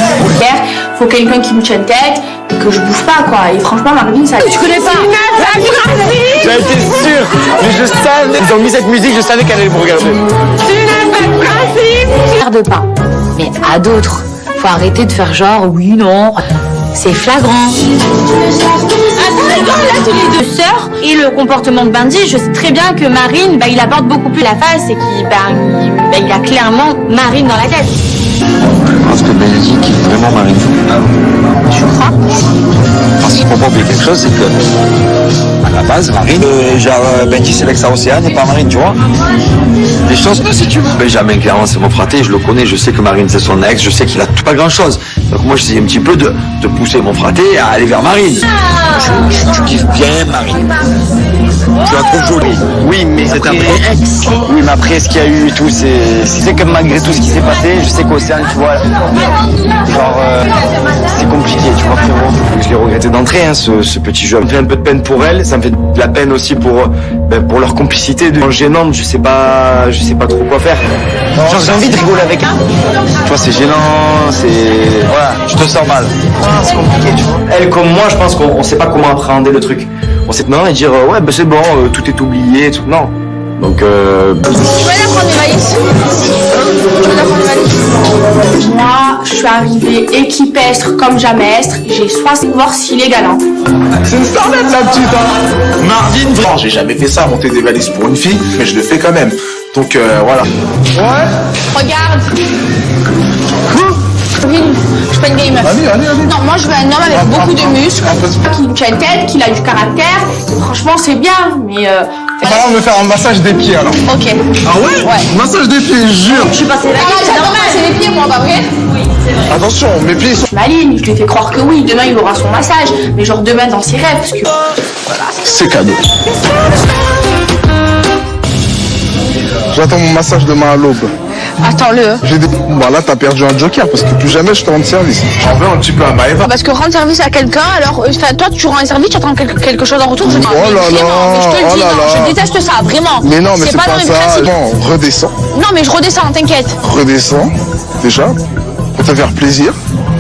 faut quelqu'un qui me tienne tête, que je bouge pas quoi. Et franchement, Marvin, ça. Tu connais pas? J'avais été sûr, mais je savais. Ils ont mis cette musique, je savais qu'elle allait me regarder. Regarde pas. Mais à d'autres, faut arrêter de faire genre oui, non. C'est flagrant. Là, tous les deux sœurs et le comportement de Benji, je sais très bien que Marine, il apporte beaucoup plus la face et qu'il il a clairement Marine dans la tête. Je pense que Benji kiffe vraiment Marine. Tu crois? Parce qu'il faut pas oublier quelque chose, c'est que à la base, Marine, Benji c'est l'ex-Océane et pas Marine, tu vois. Les choses, si tu veux. Benjamin, clairement, c'est mon fraté, je le connais, je sais que Marine c'est son ex, je sais qu'il a tout pas grand chose. Donc moi, j'essaie un petit peu de pousser mon fraté à aller vers Marine. Tu kiffes bien Marine. Tu la trouves jolie. Oui, mais après, oui, mais après ce qu'il y a eu et tout, c'est que malgré tout ce qui s'est passé, je sais qu'Océane, tu vois, genre, c'est compliqué, tu vois, frérot. Je l'ai regretté d'entrée, hein, ce petit jeu. Ça me fait un peu de peine pour elle, ça me fait de la peine aussi pour leur complicité gênante, je sais pas trop quoi faire. Genre, j'ai envie de rigoler avec elle. Tu vois, c'est gênant, voilà, je te sens mal. C'est compliqué, tu vois. Elle, comme moi, je pense qu'on sait pas comment appréhender le truc. On sait non et dire ouais c'est bon, tout est oublié, tout. Non. Donc Tu veux la prendre mes valises? Moi, je suis arrivée équipestre comme jamais estre. J'ai 60 divorces illégaux. Hein. C'est une starlette la petite, hein. Marvin, vraiment, j'ai jamais fait ça, monter des valises pour une fille, mais je le fais quand même. Donc voilà. Ouais. Regarde. Je fais une game. Allez. Non, moi je veux un homme avec beaucoup de muscles, qui me tient tête, qui a du caractère. Franchement, c'est bien, mais. On va me faire un massage des pieds alors. Ok. Ah ouais? Massage des pieds, jure. Je suis passée là. J'adore masser les pieds, moi, pas vrai? Oui, c'est vrai. Attention, mes pieds sont. Je m'aligne, je lui fais croire que oui, demain il aura son massage, mais genre demain dans ses rêves, parce que. Voilà. C'est cadeau. J'attends mon massage demain à l'aube. Attends-le. Bon, là, t'as perdu un joker parce que plus jamais je te rends service. J'en veux un petit peu à Maëva. Parce que rendre service à quelqu'un, alors, toi, tu rends un service, tu attends quelque chose en retour. Je dis, Oh là mais là, vraiment, mais je te le oh dis, là non, là. je déteste ça, vraiment. Mais non, mais c'est pas pas dans mes ça. principes. Non, redescends. Non, mais je redescends, t'inquiète. Redescends, déjà, pour te faire plaisir.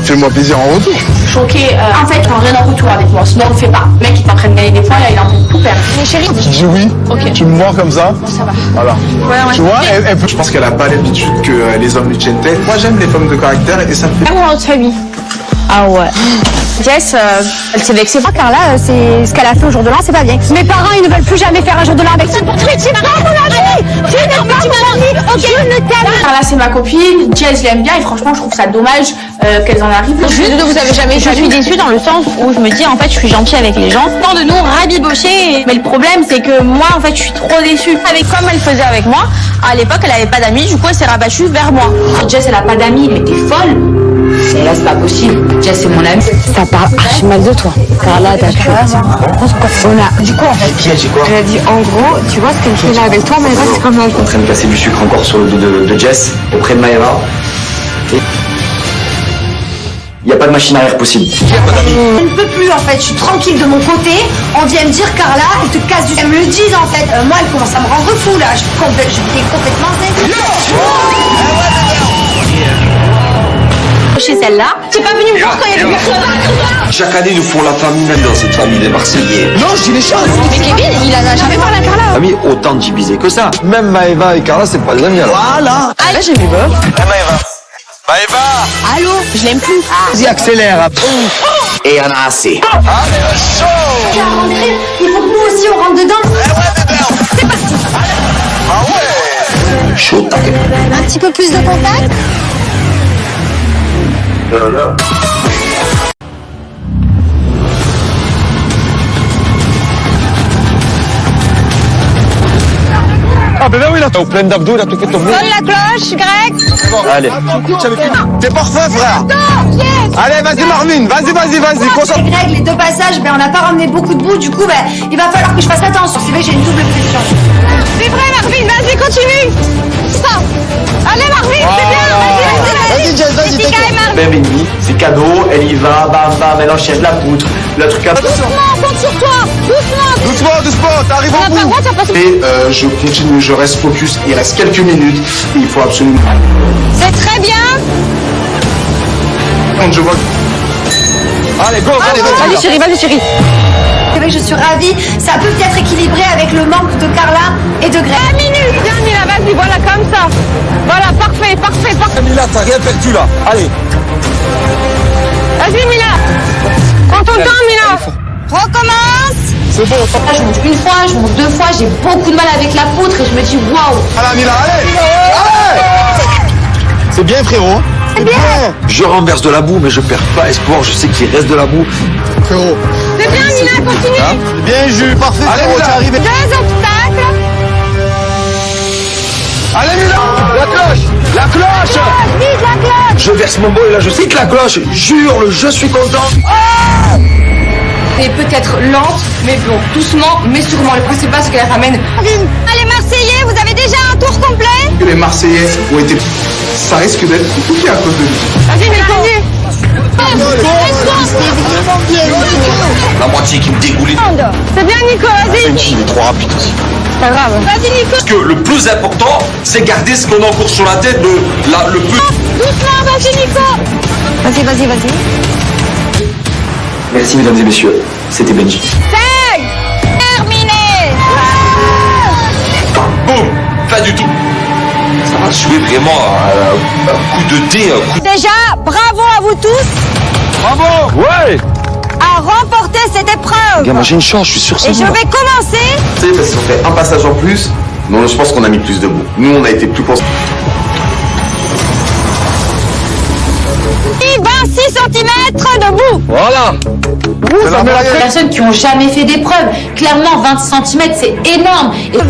Fais-moi plaisir en retour. Choqué, en fait, prends rien en retour avec moi, sinon on le fait pas. Le mec, il est en train de gagner des points, là, il est en train de tout perdre. Mais chérie, Je dis oui. Ok. Tu me vois comme ça. ça va. Voilà. Ouais. Tu vois, je pense qu'elle a pas l'habitude que les hommes lui tiennent tête. Moi, j'aime les femmes de caractère et ça me fait. Amour de famille. Ah ouais. Jess, elle s'est vexée. Car là, c'est ce qu'elle a fait au jour de l'an, c'est pas bien. Mes parents, ils ne veulent plus jamais faire un jour de l'an avec ça. Mais tu n'as pas mon ami. Tu n'es pas mon ami. Ok, je ne t'aime. Carla, c'est ma copine. Jess, je l'aime bien et franchement, je trouve ça dommage qu'elles en arrivent. Vous avez jamais Je suis déçue dans le sens où je me dis en fait je suis gentille avec les gens. Tant de nous rabibocher. Mais le problème c'est que moi en fait je suis trop déçue. Avec comme elle faisait avec moi, à l'époque elle avait pas d'amis, du coup elle s'est rabattue vers moi. Jess, elle a pas d'amis, mais t'es folle. Et là, c'est pas possible. Jess, c'est mon ami. Ça parle archi mal de toi. Carla, t'as cru. Du coup, en fait, qui a dit quoi? elle a dit en gros, tu vois ce qu'elle fait là avec toi, mais c'est comme elle. En train de casser du sucre encore sur le dos de Jess, auprès de Maëva. Il n'y a pas de machine arrière possible. Je ne peux plus en fait, je suis tranquille de mon côté. On vient me dire Carla, elle te casse du. Elles me le disent en fait. Moi, elle commence à me rendre fou là. Je suis complètement zen. Chez celle-là, t'es pas venu me voir quand il y a des Chaque année, nous font la famille même dans cette famille des Marseillais. Non, je dis les choses. Mais Kevin, il en a jamais parlé à Carla. Amis, autant d'ibisés que ça. Même Maëva et Carla, c'est pas des amis alors. Voilà. Ah, là, j'ai vu Bob. Allô, je l'aime plus. Vas-y, accélère. Et on a assez. Tu vas rentrer. Il faut que nous aussi on rentre dedans. C'est parti. Chaud, ta gueule. Un petit peu plus de contact. Ah ben oui, là, t'es plein d'abdos, là, tout fait tomber. Sonne la cloche, Greg. Allez. T'es parfait, frère. Allez, vas-y, Marvin, vas-y, concentre. Greg, les deux passages, on n'a pas ramené beaucoup de boue, du coup, il va falloir que je fasse attention. C'est vrai que j'ai une double pression. C'est vrai, Marvin, vas-y, continue. Ça. Allez, Marvin, c'est bien. Vas-y, Jess, vas-y, t'inquiète. Même ennemi, c'est cadeau, elle y va, bam, elle enchaîne la poutre, le truc à... Doucement, compte sur toi. Doucement, t'arrives au bout. Et je continue, je reste focus. Il reste quelques minutes. Il faut absolument. C'est très bien. Quand je vois Allez, go, allez, Vas-y chérie, vas-y chérie. C'est vrai que je suis ravie. Ça peut peut-être équilibrer avec le manque de Carla et de Greg. 1 minute. Viens Mila, vas-y, voilà comme ça. Voilà, parfait. Mila, t'as rien perdu là. Allez. Vas-y Mila. Prends ton temps Mila. Recommence. C'est bon. Là, je monte une fois, je monte deux fois, j'ai beaucoup de mal avec la poutre et je me dis waouh. Allez, Mila, allez. C'est bien, frérot. C'est bien. Je renverse de la boue, mais je perds pas espoir. Je sais qu'il reste de la boue. Frérot. C'est bien Mila, continue. Bien, Jules, parfait. Allez, frérot, t'es arrivé. 2 obstacles. Allez, Mila. La cloche. La cloche. Vite la cloche. Je verse mon bol et là, je sais que la cloche. Jure, je suis content. Elle est peut-être lente, mais bon, doucement, mais sûrement. Le principal, c'est qu'elle ramène. Allez, Marseillais, vous avez déjà un tour complet? Que les Marseillais ont été... Ça risque d'être compliqué à cause de lui. Vas-y Mila, La moitié qui me dégoulait. c'est bien Nico, vas-y. Il est trop rapide aussi. C'est pas grave. Vas-y Nico. Parce que le plus important, c'est garder ce qu'on a encore sur la tête, le plus. Doucement, vas-y Nico. Vas-y. Merci, mesdames et messieurs. C'était Benji. Terminé. Boum. Pas du tout. Ça va jouer vraiment un coup de dé, un coup. Déjà, bravo à vous tous Bravo. Ouais. à remporter cette épreuve. Moi, j'ai une chance, je suis sûr. Et je vais commencer. Tu sais, parce qu'on fait un passage en plus, mais je pense qu'on a mis plus de mots. Nous, on a été plus concentrés. 26 cm debout. Voilà. Les personnes qui ont jamais fait d'épreuve, clairement 20 cm c'est énorme. Et 26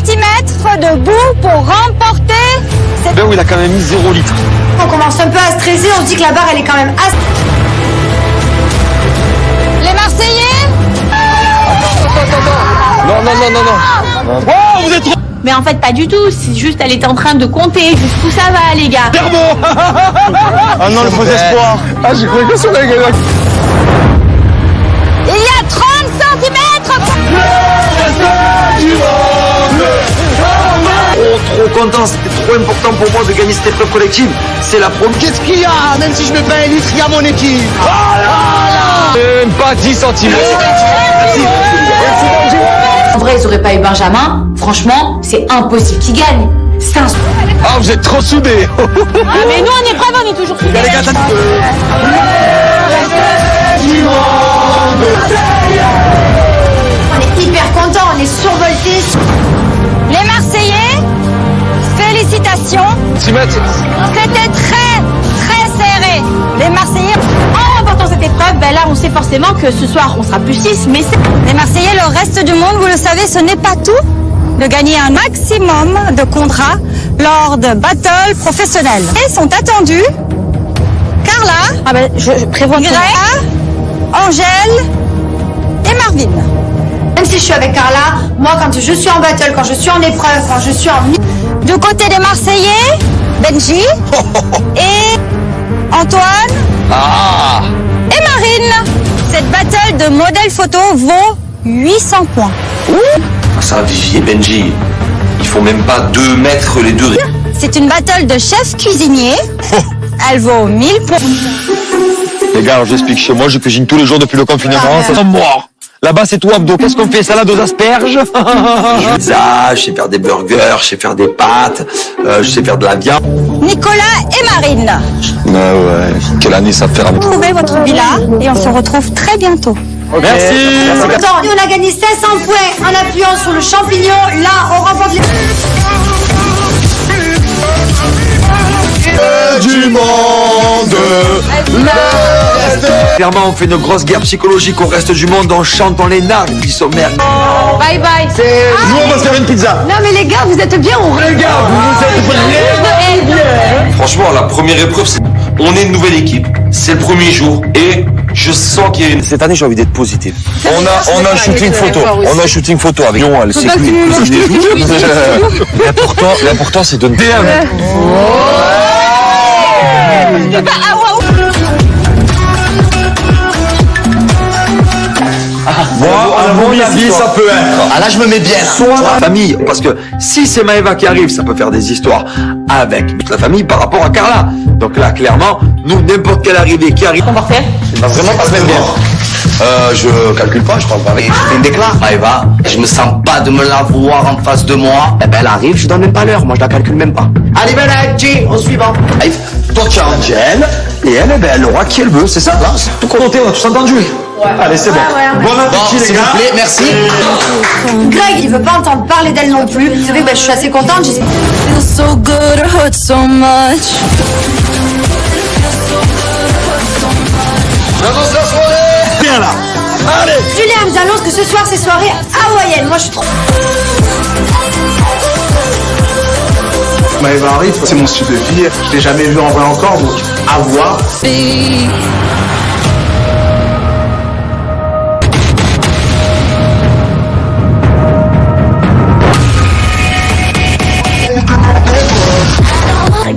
cm debout pour remporter cette... Ben oui, il a quand même mis 0 litre. On commence un peu à stresser, on se dit que la barre elle est quand même assez... Les Marseillais. Non. Oh, vous êtes trop... Mais en fait, pas du tout. C'est juste, elle était en train de compter jusqu'où ça va, les gars. Herbo. Ah non, le faux espoir. Ah, j'ai cru que ça allait gagner. Il y a 30 cm. Trop content, c'était trop important pour moi de gagner cette épreuve collective. C'est la première. Qu'est-ce qu'il y a? Même si je mets pas un litre, il y a mon équipe. Même pas 10 cm. en vrai, ils auraient pas eu Benjamin. Franchement, c'est impossible qu'ils gagnent. C'est un... Ah, vous êtes trop soudés. Ah, mais nous, on est preuve, on est toujours soudés. Les gars, On est hyper contents, on est survoltés. Les Marseillais, félicitations. C'était très serré. Les Marseillais, En remportant cette épreuve, ben là, on sait forcément que ce soir, on sera plus 6, mais c'est... les Marseillais, le reste du monde, vous le savez, ce n'est pas tout. De gagner un maximum de contrats lors de battles professionnels. Et sont attendus Carla, Ah ben, je prévois Greg, Angèle et Marvin. Même si je suis avec Carla, moi quand je suis en battle, quand je suis en épreuve, quand je suis en... Du côté des Marseillais, Benji et Antoine et Marine. Cette battle de modèle photo vaut 800 points. Ça, Vivi et Benji, ils font même pas 2 mètres les deux. C'est une battle de chef cuisinier. Elle vaut 1000 points. Les gars, alors, j'explique chez moi, je cuisine tous les jours depuis le confinement. Ça sent mort. Là-bas, c'est tout abdos. Qu'est-ce qu'on fait? Salade aux asperges? Pizza, je sais faire des burgers, je sais faire des pâtes, je sais faire de la viande. Nicolas et Marine. Ah ouais. Quelle année ça fait avec. Trouvez votre villa et on se retrouve très bientôt. Merci. Attends, on a gagné 500 points en appuyant sur le champignon. Là, on remporte les... Du monde. Clairement, on fait une grosse guerre psychologique au reste du monde, on chante, on les nargue, ils sont merdes. Bye bye. Nous, on va se faire une pizza. Non mais les gars, vous êtes bien, on Les gars, vous êtes Franchement, la première épreuve, c'est... On est une nouvelle équipe. C'est le premier jour et je sens qu'il y a une... Cette année, j'ai envie d'être positif. On a un shooting photo. On a un shooting photo avec Lyon, elle sait L'important, c'est de DM. Moi, à mon avis, ça peut être. Ah là, je me mets bien. Soit la famille, parce que si c'est Maëva qui arrive, ça peut faire des histoires avec toute la famille par rapport à Carla. Donc là, clairement, nous, n'importe quelle arrivée qui arrive, On va refaire. Tu vas vraiment pas se mettre bien. Je calcule pas, je parle pas avec. Je fais une déclat. Maëva, je me sens pas de me la voir en face de moi. Eh ben elle arrive, je donne même pas l'heure, moi je la calcule même pas. Allez, Benji, au suivant. Allez, toi tu as Angel, et elle, eh ben, elle aura qui elle veut, c'est ça? Là, c'est tout compté, on a tous entendu. Allez, c'est bon. Bon appétit, les S'il gars. vous plaît, merci. Greg, il veut pas entendre parler d'elle non plus. C'est vrai que je suis assez contente. So good, it hurts so much. Viens là. Allez. Julien nous annonce que ce soir c'est soirée hawaïenne. Moi je suis trop... Maëva arrive, c'est mon style de vie. Je l'ai jamais vu en vrai encore, donc à voir.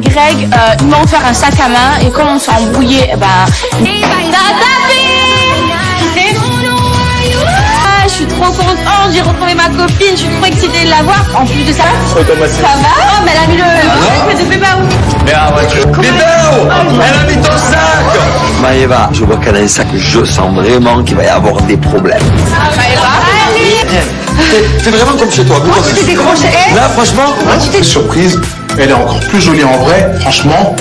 Greg, il m'a offert un sac à main et comme on s'est embrouillé, je suis trop contente, j'ai retrouvé ma copine, je suis trop excitée de la voir. En plus de ça, ça va. Oh, mais elle a mis le de Bébao. Elle a mis ton sac. Maëva, je vois qu'elle a un sac, je sens vraiment qu'il va y avoir des problèmes. C'est vraiment comme chez toi. Tu t'es décroché. Là, franchement, Surprise, elle est encore plus jolie en vrai. Franchement,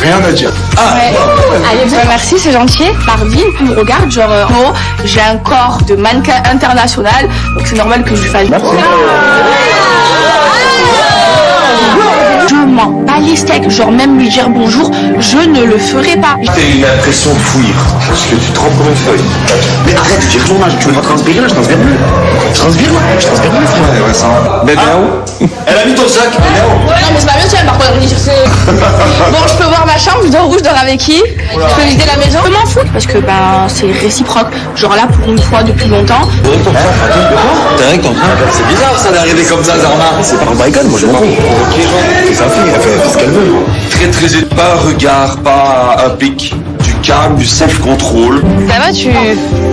rien à dire. Allez, merci, c'est gentil. Marvin me regarde, genre, j'ai un corps de mannequin international, donc c'est normal que je lui fasse. Je m'en bats les steaks, genre même lui dire bonjour, je ne le ferai pas. T'as eu l'impression de fouillir, parce que tu trempes comme une feuille. Mais arrête, tu retournes là, tu veux pas transpirer là, je transpire plus. Je transpire plus, frère. Elle a mis ton sac, Non, mais c'est pas bien, tu vois, par contre, bon, je peux voir ma chambre, je dors où, je dors avec qui? Je peux vider la maison. Je m'en fous, parce que c'est réciproque. Genre là, pour une fois depuis longtemps. t'as rien compris. C'est bizarre ça d'arriver comme ça, Zarma. C'est pas un baïcon, moi je m'en fous. c'est sa fille, elle fait ce qu'elle veut. Très pas un regard, pas un pic. Du calme, du self-control. Ça va,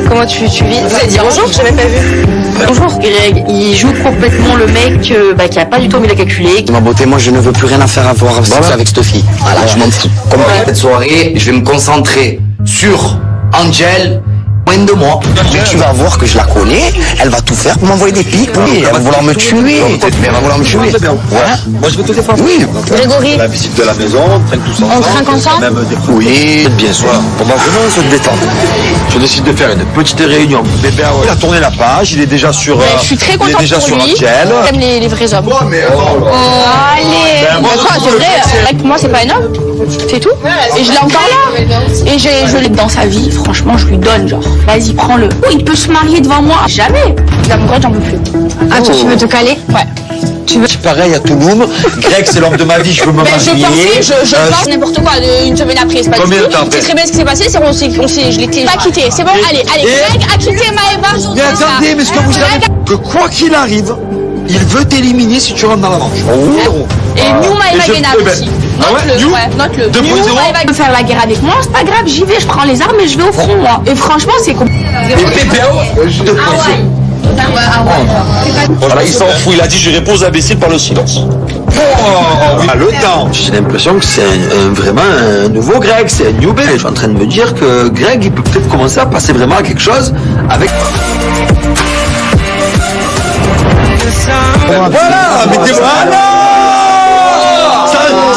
comment tu vis? Vous avez dit bonjour, je t'ai même pas vu. Bonjour, Greg. Il joue complètement le mec qui a pas du tout envie de calculer. Ma beauté, moi je ne veux plus rien à faire avec cette fille. Voilà, je m'en fous. Comme cette soirée, je vais me concentrer sur Angel. Moins de moi. Tu vas voir que je la connais, elle va tout faire pour m'envoyer des pics. Oui, elle va vouloir me tuer. Mais elle va vouloir me tuer. Voilà. Moi je vais te défendre. Oui. Grégory, La visite de la maison, on trinque tous ensemble. on trinque ensemble? Même des Oui. bien sûr. On va vraiment se détendre. Je décide de faire une petite réunion. Bébé, il a tourné la page, il est déjà sur. Je suis très il est contente déjà pour sur lui. Angel. J'aime les vrais hommes. Allez. C'est vrai, pour moi c'est pas un homme, c'est tout. Et je l'ai encore là. Et je l'ai dans sa vie, franchement je lui donne genre, vas-y prends-le. Oh, il peut se marier devant moi, jamais. D'amour, j'en peux plus. Ah, toi, tu veux te caler? Ouais. C'est pareil à Touloum. Greg, c'est l'homme de ma vie, je veux me Ben, je marier. pensais, je pense n'importe quoi, une semaine après, c'est pas Combien du de temps tout. C'est très bien ce qui s'est passé, je l'ai pas quitté. C'est bon, allez, Greg a quitté Maëva. Mais attendez, mais ce que vous savez, que quoi qu'il arrive, il veut t'éliminer si tu rentres dans la manche. Et New Maëva Guénard ben, aussi. ah ouais, Note-le, New ouais, note-le. 2.0. New Maëva veut faire la guerre avec moi, c'est pas grave, j'y vais, je prends les armes et je vais au front, moi. Et franchement, c'est compliqué. Voilà, il s'en fout, il a dit je réponds aux imbéciles par le silence. Le temps. J'ai l'impression que c'est vraiment un nouveau Greg, c'est un new Greg. Je suis en train de me dire que Greg, il peut peut-être commencer à passer vraiment à quelque chose avec. Voilà, mais t'es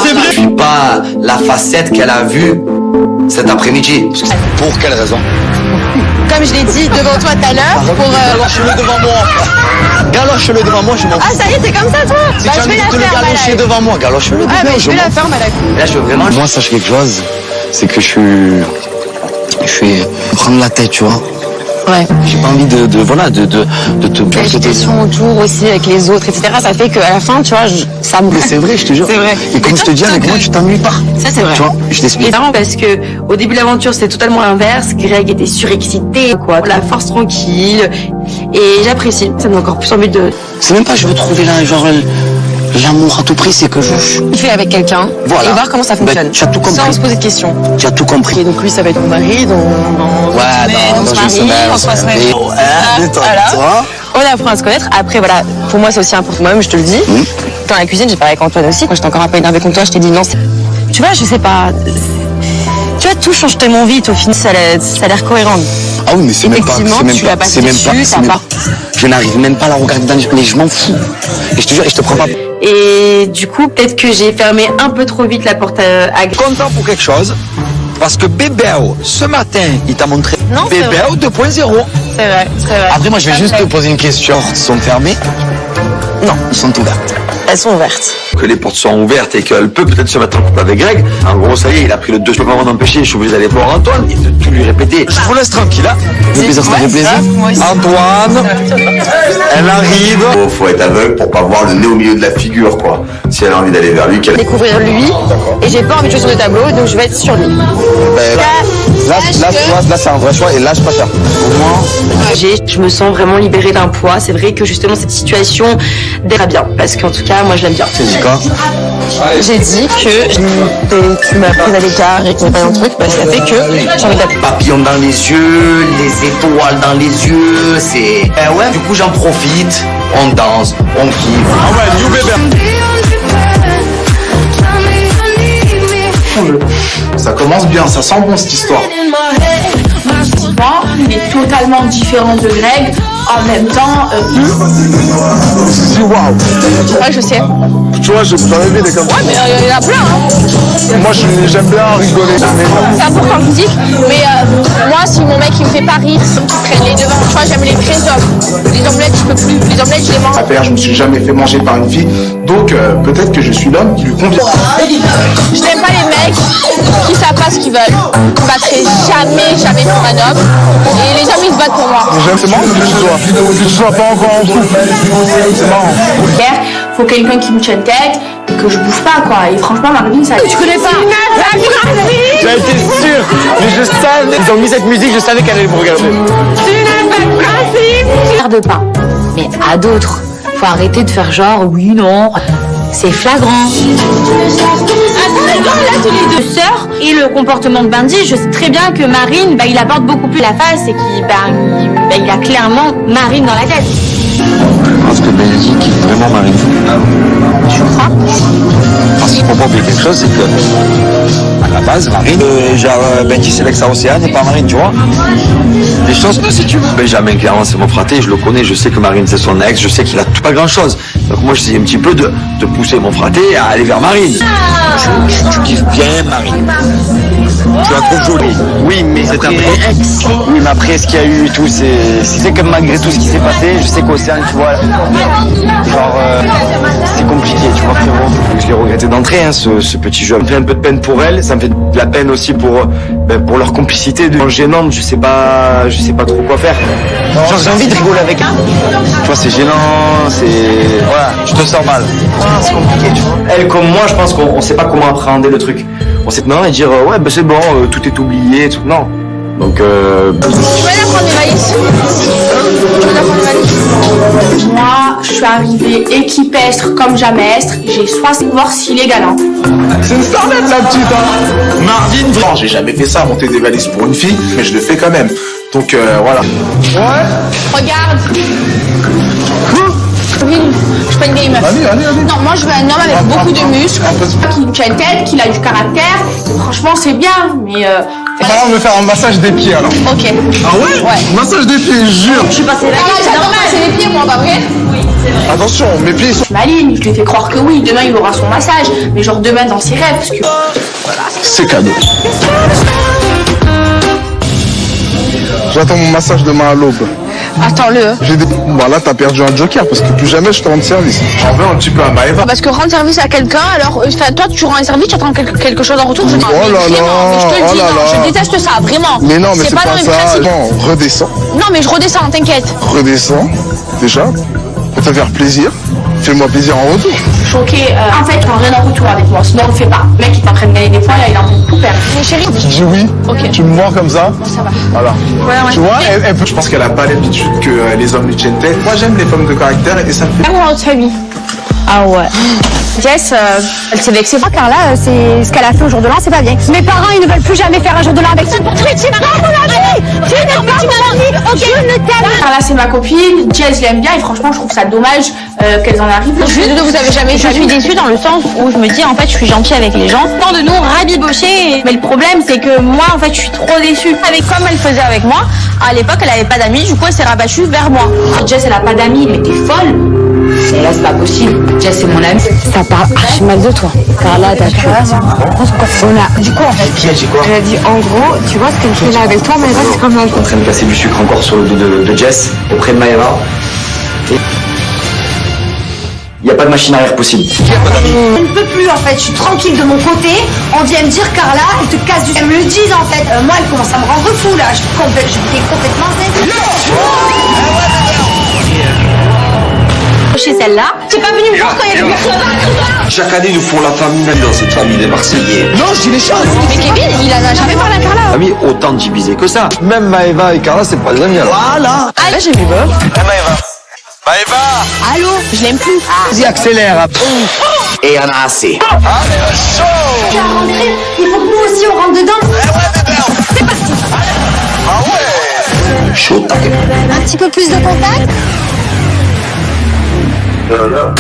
c'est vrai. Je suis pas la facette qu'elle a vue cet après-midi. Pour quelle raison? comme je l'ai dit devant toi tout à l'heure, pour... Galoche-le devant moi. Galoche-le devant moi, je m'en fous. Ah, ça y est, t'es comme ça, toi? Si Bah, tu as je vais envie la de te le faire, galocher Malak. devant moi, galoche-le. Ah, mais je vais la faire, Malak. Là, je veux vraiment... Moi, sache quelque chose, c'est que je suis prendre la tête, tu vois. Ouais. J'ai pas envie de te L'agitation autour aussi avec les autres, etc. Ça fait qu'à la fin, tu vois, ça me... Mais c'est vrai, je te jure. C'est vrai. Et comme je te dis, avec moi, tu t'ennuies pas. Ça, c'est vrai. Tu vois, je t'explique. Évidemment, parce que au début de l'aventure, c'était totalement l'inverse. Greg était surexcité, quoi. La force tranquille. Et j'apprécie. Ça me donne encore plus envie de... C'est même pas je veux trouver là, genre, l'amour à tout prix, c'est que je... kiffer avec quelqu'un. Voilà. Et voir comment ça fonctionne. Ben, tu as tout compris. Sans se poser de questions. Tu as tout compris. Et donc lui, ça va être mon mari, dans Ouais, on se marie, on se passe Détends-toi. On apprend à se connaître. Après, voilà, pour moi, c'est aussi important. Moi-même, je te le dis. Dans la cuisine, j'ai parlé avec Antoine aussi. Quand j'étais encore un peu énervée contre toi, je t'ai dit non. Tu vois, je sais pas. Tu vois, tout change tellement vite au final, ça a l'air cohérent. Ah oui, mais c'est même pas... Effectivement, tu l'as passé dessus, ça part. Je n'arrive même pas à la regarder dans les yeux, mais je m'en fous. Et je te jure, je te prends pas... Et du coup, peut-être que j'ai fermé un peu trop vite la porte à Content pour quelque chose, parce que Bébéo, ce matin, il t'a montré Non, c'est Bébéo 2.0. C'est vrai, c'est vrai. Après, moi, je vais juste te poser une question. Ils sont fermés? Non, ils sont ouverts. Elles sont ouvertes. Que les portes sont ouvertes et qu'elle peut peut-être se mettre en couple avec Greg. En gros, ça y est, il a pris le 2, je peux pas m'en empêcher, je suis obligé d'aller voir Antoine et de tout lui répéter. Je vous laisse tranquille, hein. Ça fait plaisir. Antoine, elle arrive. Faut être aveugle pour pas voir le nez au milieu de la figure, quoi. Si elle a envie d'aller vers lui, qu'elle... Découvrir lui, et j'ai pas envie de jouer sur le tableau, donc je vais être sur lui. Là, c'est un vrai choix et là, je préfère. Au moins... Je me sens vraiment libérée d'un poids. C'est vrai que justement cette situation d'être bien, parce qu'en tout cas moi je l'aime bien. Tu dis quoi? J'ai dit que tu m'as pris à l'écart et que tu m'as pas un truc, bah ça fait que j'ai envie d'appeler. Papillons dans les yeux, les étoiles dans les yeux, c'est... ouais, du coup j'en profite, on danse, on kiffe. Ah ouais, New Bébé. Ça commence bien, ça sent bon cette histoire. Il est totalement différent de Greg. En même temps, Waouh. ouais, je sais. Tu vois, j'en ai vu des comme ça. Ouais, mais il y en a plein, hein. Moi, j'aime bien rigoler. C'est important le physique, mais moi, si mon mec il me fait pas rire, il prenne les devants. Tu vois, j'aime les vrais hommes. Les omelettes, je peux plus. Les omelettes, je les mange. Je me suis jamais fait manger par une fille, donc peut-être que je suis l'homme qui lui convient. Je n'aime pas les mecs qui savent pas ce qu'ils veulent. Je me battrai jamais pour un homme. Et les hommes, ils se battent pour moi. C'est marrant que tu sois pas encore en couple. C'est marrant. Faut quelqu'un qui me tienne tête et que je bouffe pas, quoi. Et franchement, Marvin, ça... Tu connais pas? J'en étais sûr, mais je savais. Ils ont mis cette musique, je savais qu'elle allait me regarder. Regarde pas. Mais à d'autres, faut arrêter de faire genre oui, non. C'est flagrant. Là, tous les deux sœurs et le comportement de Benji, je sais très bien que Marine, bah, il aborde beaucoup plus la face et qu'il a clairement Marine dans la tête. Je pense que Benji kiffe vraiment Marine. Tu crois? Parce qu'il faut pas oublier quelque chose, c'est que à la base, Marine, Benji c'est l'ex-Océane et pas Marine, tu vois. Les choses, si tu veux. Benjamin, clairement, c'est mon fraté, je le connais, je sais que Marine c'est son ex, je sais qu'il a pas grand chose. Donc moi, j'essaie un petit peu de pousser mon fraté à aller vers Marine. Tu kiffes bien Marine. Tu la trouves jolie. Oui, mais c'est un vrai ex. Oui, mais après, ce qu'il y a eu et tout, c'est que malgré tout ce qui s'est passé, je sais qu'Océane, tu vois, genre, c'est compliqué, tu vois, frérot. Je l'ai regretté d'entrée, hein, ce petit jeu. Ça me fait un peu de peine pour elle, ça me fait de la peine aussi pour leur complicité. Gênante, je sais pas trop quoi faire. Genre, j'ai envie de rigoler avec elle. Tu vois, c'est gênant, c'est... Voilà, je te sens mal. C'est compliqué, tu vois. Elle, comme moi, je pense qu'on sait pas comment appréhender le truc. On sait non et dire, ouais, c'est bon, tout est oublié, et tout. Non. Donc, Tu veux la prendre les valises? Moi, je suis arrivée équipestre comme jamais estre. J'ai 60 voir s'il est galant. C'est une starlette, la petite, hein. Marvin, non, j'ai jamais fait ça, monter des valises pour une fille, mais je le fais quand même. Donc, voilà. Ouais. Regarde. Je suis pas une vieille meuf. Allez. Non, moi je veux un homme avec beaucoup de muscles, qui me tient tête, qui a du caractère. Franchement, c'est bien, mais... On va faire un massage des pieds, alors. Ok. Ah ouais? Ouais. Massage des pieds, jure. Je suis passée là. J'adore masser les pieds, moi, bah ouais. Oui, c'est vrai. Attention, mes pieds sont... Maline, je lui fais croire que oui, demain il aura son massage, mais genre demain dans ses rêves, parce que... Voilà. C'est cadeau. J'attends mon massage demain à l'aube. Attends-le. Bon, là, t'as perdu un joker parce que plus jamais je te rends service. J'en veux un petit peu à Maëva. Parce que rendre service à quelqu'un, alors, toi, tu rends un service, tu attends quelque chose en retour. Je dis, Oh là là, vraiment, je te le oh dis, là non, là. je déteste ça, vraiment. Mais non, mais c'est pas dans mes ça. principes. Non, redescends. Non, mais je redescends, t'inquiète. Redescends, déjà. Pour te faire plaisir. Fais-moi plaisir en retour. Choqué. En fait, t'as rien en retour avec moi, sinon on le fait pas. Le mec, il est en train de gagner des points, là, il est en train de tout perdre. Mais chérie, Je dis oui. Ok. Tu me vois comme ça. Ça va. Voilà. Ouais. Tu vois, je pense qu'elle a pas l'habitude que les hommes lui tiennent tête. Moi, j'aime les femmes de caractère et ça me fait... Dans notre famille. Ah ouais. Jess, elle s'est vexée pas car là, c'est ce qu'elle a fait au jour de l'an, c'est pas bien. Mes parents, ils ne veulent plus jamais faire un jour de l'an avec ça. Mais tu n'es pas mon ami. Tu n'es pas mon ami. Ok, je ne t'aime. Carla, c'est ma copine. Jess, je l'aime bien et franchement, je trouve ça dommage qu'elles en arrivent. Juste, vous avez jamais je suis déçue dans le sens où je me dis en fait je suis gentille avec les gens. Tant de nous rabibocher. Mais le problème c'est que moi en fait je suis trop déçue. Avec comme elle faisait avec moi, à l'époque elle avait pas d'amis, du coup elle s'est rabattue vers moi. Jess, elle a pas d'amis, mais t'es folle. Et là, c'est pas possible. Jess, c'est mon ami. Ça parle archi mal de toi. Carla, t'as cru. Du coup, en fait, Qui a dit quoi? elle a dit en gros, tu vois ce qu'elle fait là avec toi, Maëva, c'est comme En train de casser du sucre encore sur le dos de Jess, auprès de Maëva. Il n'y a pas de machine arrière possible. Je ne peux plus en fait, je suis tranquille de mon côté. On vient me dire Carla, elle te casse du... Elles me le disent en fait. Moi, elle commence à me rendre fou là. Je suis complètement zen. Chez celle-là, t'es pas venu me voir quand il y a du Chaque année, nous font la famille, même dans cette famille des Marseillais. Non, je dis les choses. Mais Kevin, il en a jamais parlé à Carla. Famille autant divisée que ça. Même Maëva et Carla, c'est pas des amis alors. Voilà. Ah, là, j'ai mis bof. Allô, je l'aime plus. Vas-y, accélère. Et y en a assez. Tu vas rentrer, il faut que nous aussi on rentre dedans. Chaud, taquet. Un petit peu plus de contact. Là.